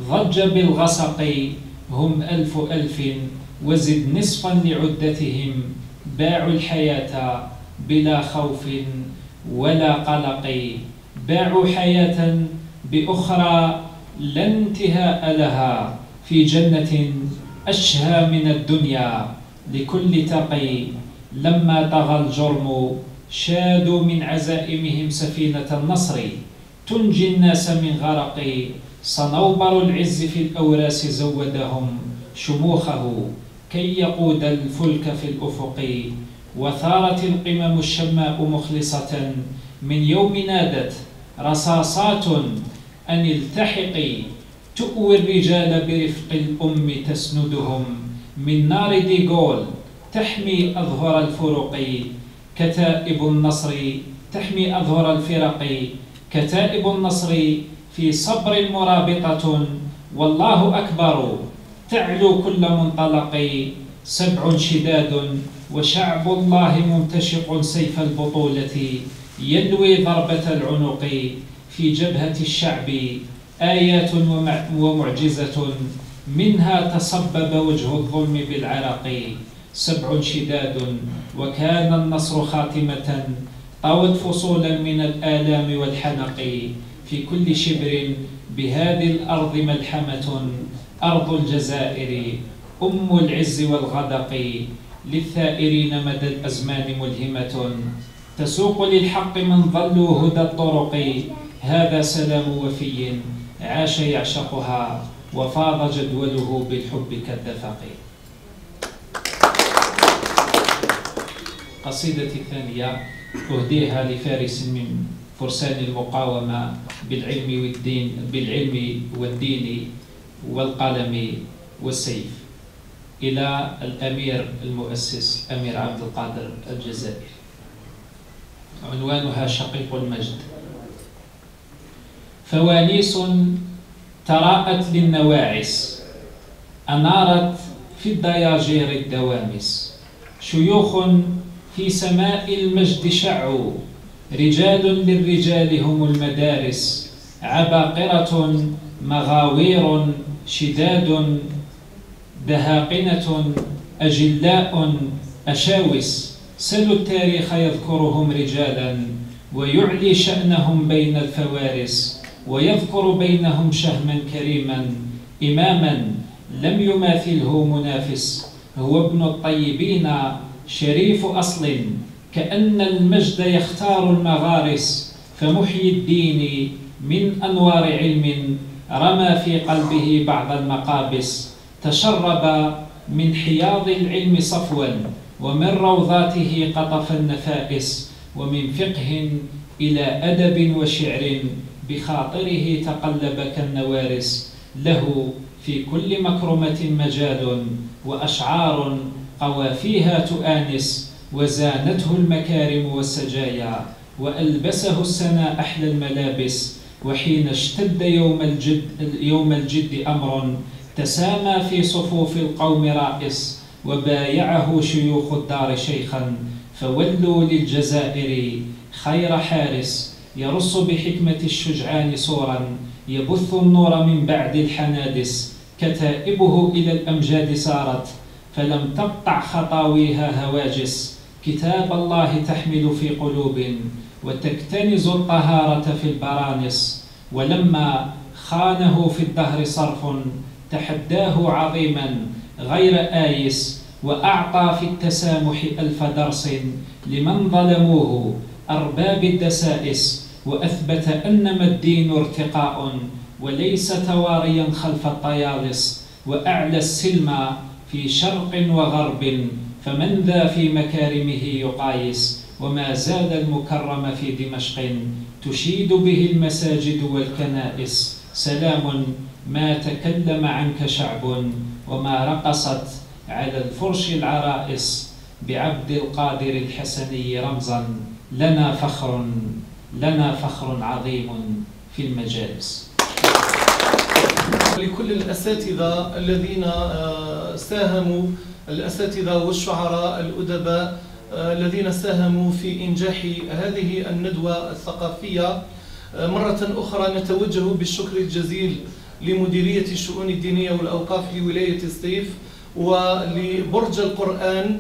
ضج بالغسق، هم ألف ألف وزد نصفا لعدتهم باعوا الحياة بلا خوف ولا قلق، باعوا حياة بأخرى لا انتهاء لها في جنة أشهى من الدنيا لكل تقي، لما طغى الجرم شادوا من عزائمهم سفينة النصر تنجي الناس من غرق، صنوبر العز في الأوراس زودهم شموخه كي يقود الفلك في الأفق، وثارت القمم الشماء مخلصة من يوم نادت رصاصات أن التحقي، تؤوي الرجال برفق الأم تسندهم من نار ديغول تحمي أظهر الفرق، كتائب النصر تحمي أظهر الفرق، كتائب النصر في صبر مرابطة والله أكبر تعلو كل منطلق، سبع شداد وشعب الله ممتشق سيف البطولة يلوي ضربة العنق، في جبهة الشعب آيات ومعجزة منها تصبب وجه الظلم بالعرق، 7 شداد وكان النصر خاتمة طوت فصولا من الآلام والحنق في كل شبر بهذه الأرض ملحمة أرض الجزائر أم العز والغدق للثائرين مدى الأزمان ملهمة تسوق للحق من ضلوا هدى الطرق هذا سلام وفي عاش يعشقها وفاض جدوله بالحب كالدفق. قصيدتي الثانية أهديها لفارس من فرسان المقاومة بالعلم والدين والقلم والسيف إلى الأمير المؤسس أمير عبد القادر الجزائري. عنوانها شقيق المجد. فوانيس تراءت للنواعس أنارت في الضياجير الدوامس شيوخ في سماء المجد شعوا رجال للرجال هم المدارس عباقرة مغاوير شداد دهاقنة أجلاء أشاوس سلوا التاريخ يذكرهم رجالا ويعلي شأنهم بين الفوارس ويذكر بينهم شهما كريما إماما لم يماثله منافس هو ابن الطيبين شريف أصل كأن المجد يختار المغارس فمحيي الدين من أنوار علم رمى في قلبه بعض المقابس تشرب من حياض العلم صفوا ومن روضاته قطف النفائس ومن فقه إلى أدب وشعر بخاطره تقلب كالنوارس له في كل مكرمة مجال وأشعار قوافيها تؤانس وزانته المكارم والسجايا وألبسه السنا أحلى الملابس وحين اشتد يوم الجد أمر تسامى في صفوف القوم رائس وبايعه شيوخ الدار شيخا فولوا للجزائر خير حارس يرص بحكمة الشجعان صورا يبث النور من بعد الحنادس كتائبه إلى الأمجاد سارت فلم تقطع خطاويها هواجس كتاب الله تحمل في قلوب وتكتنز الطهارة في البرانس ولما خانه في الدهر صرف تحداه عظيما غير آيس وأعطى في التسامح 1000 درس لمن ظلموه أرباب الدسائس وأثبت أنما الدين ارتقاء وليس تواريا خلف الطيالس وأعلى السلم في شرق وغرب فمن ذا في مكارمه يقايس وما زاد المكرم في دمشق تشيد به المساجد والكنائس سلام ما تكلم عنك شعب وما رقصت على الفرش العرائس بعبد القادر الحسني رمزا لنا فخر عظيم في المجالس. لكل الأساتذة الذين ساهموا، الأساتذة والشعراء الأدباء الذين ساهموا في إنجاح هذه الندوة الثقافية، مرة أخرى نتوجه بالشكر الجزيل لمديرية الشؤون الدينية والأوقاف لولاية سطيف ولبرج القرآن،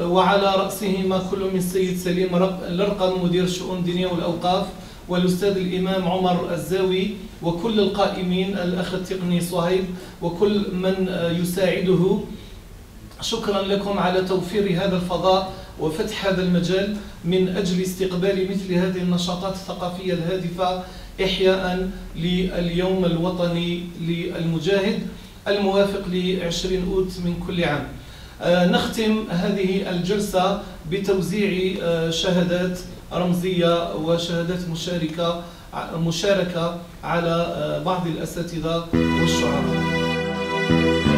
وعلى رأسهما كل من السيد سليم لرقم مدير الشؤون الدينية والأوقاف والأستاذ الإمام عمر الزاوي وكل القائمين، الأخ التقني صهيب وكل من يساعده. شكرا لكم على توفير هذا الفضاء وفتح هذا المجال من أجل استقبال مثل هذه النشاطات الثقافية الهادفة إحياء لليوم الوطني للمجاهد الموافق ل20 أوت من كل عام. نختم هذه الجلسة بتوزيع شهادات رمزية وشهادات مشاركة على بعض الأساتذة والشعراء.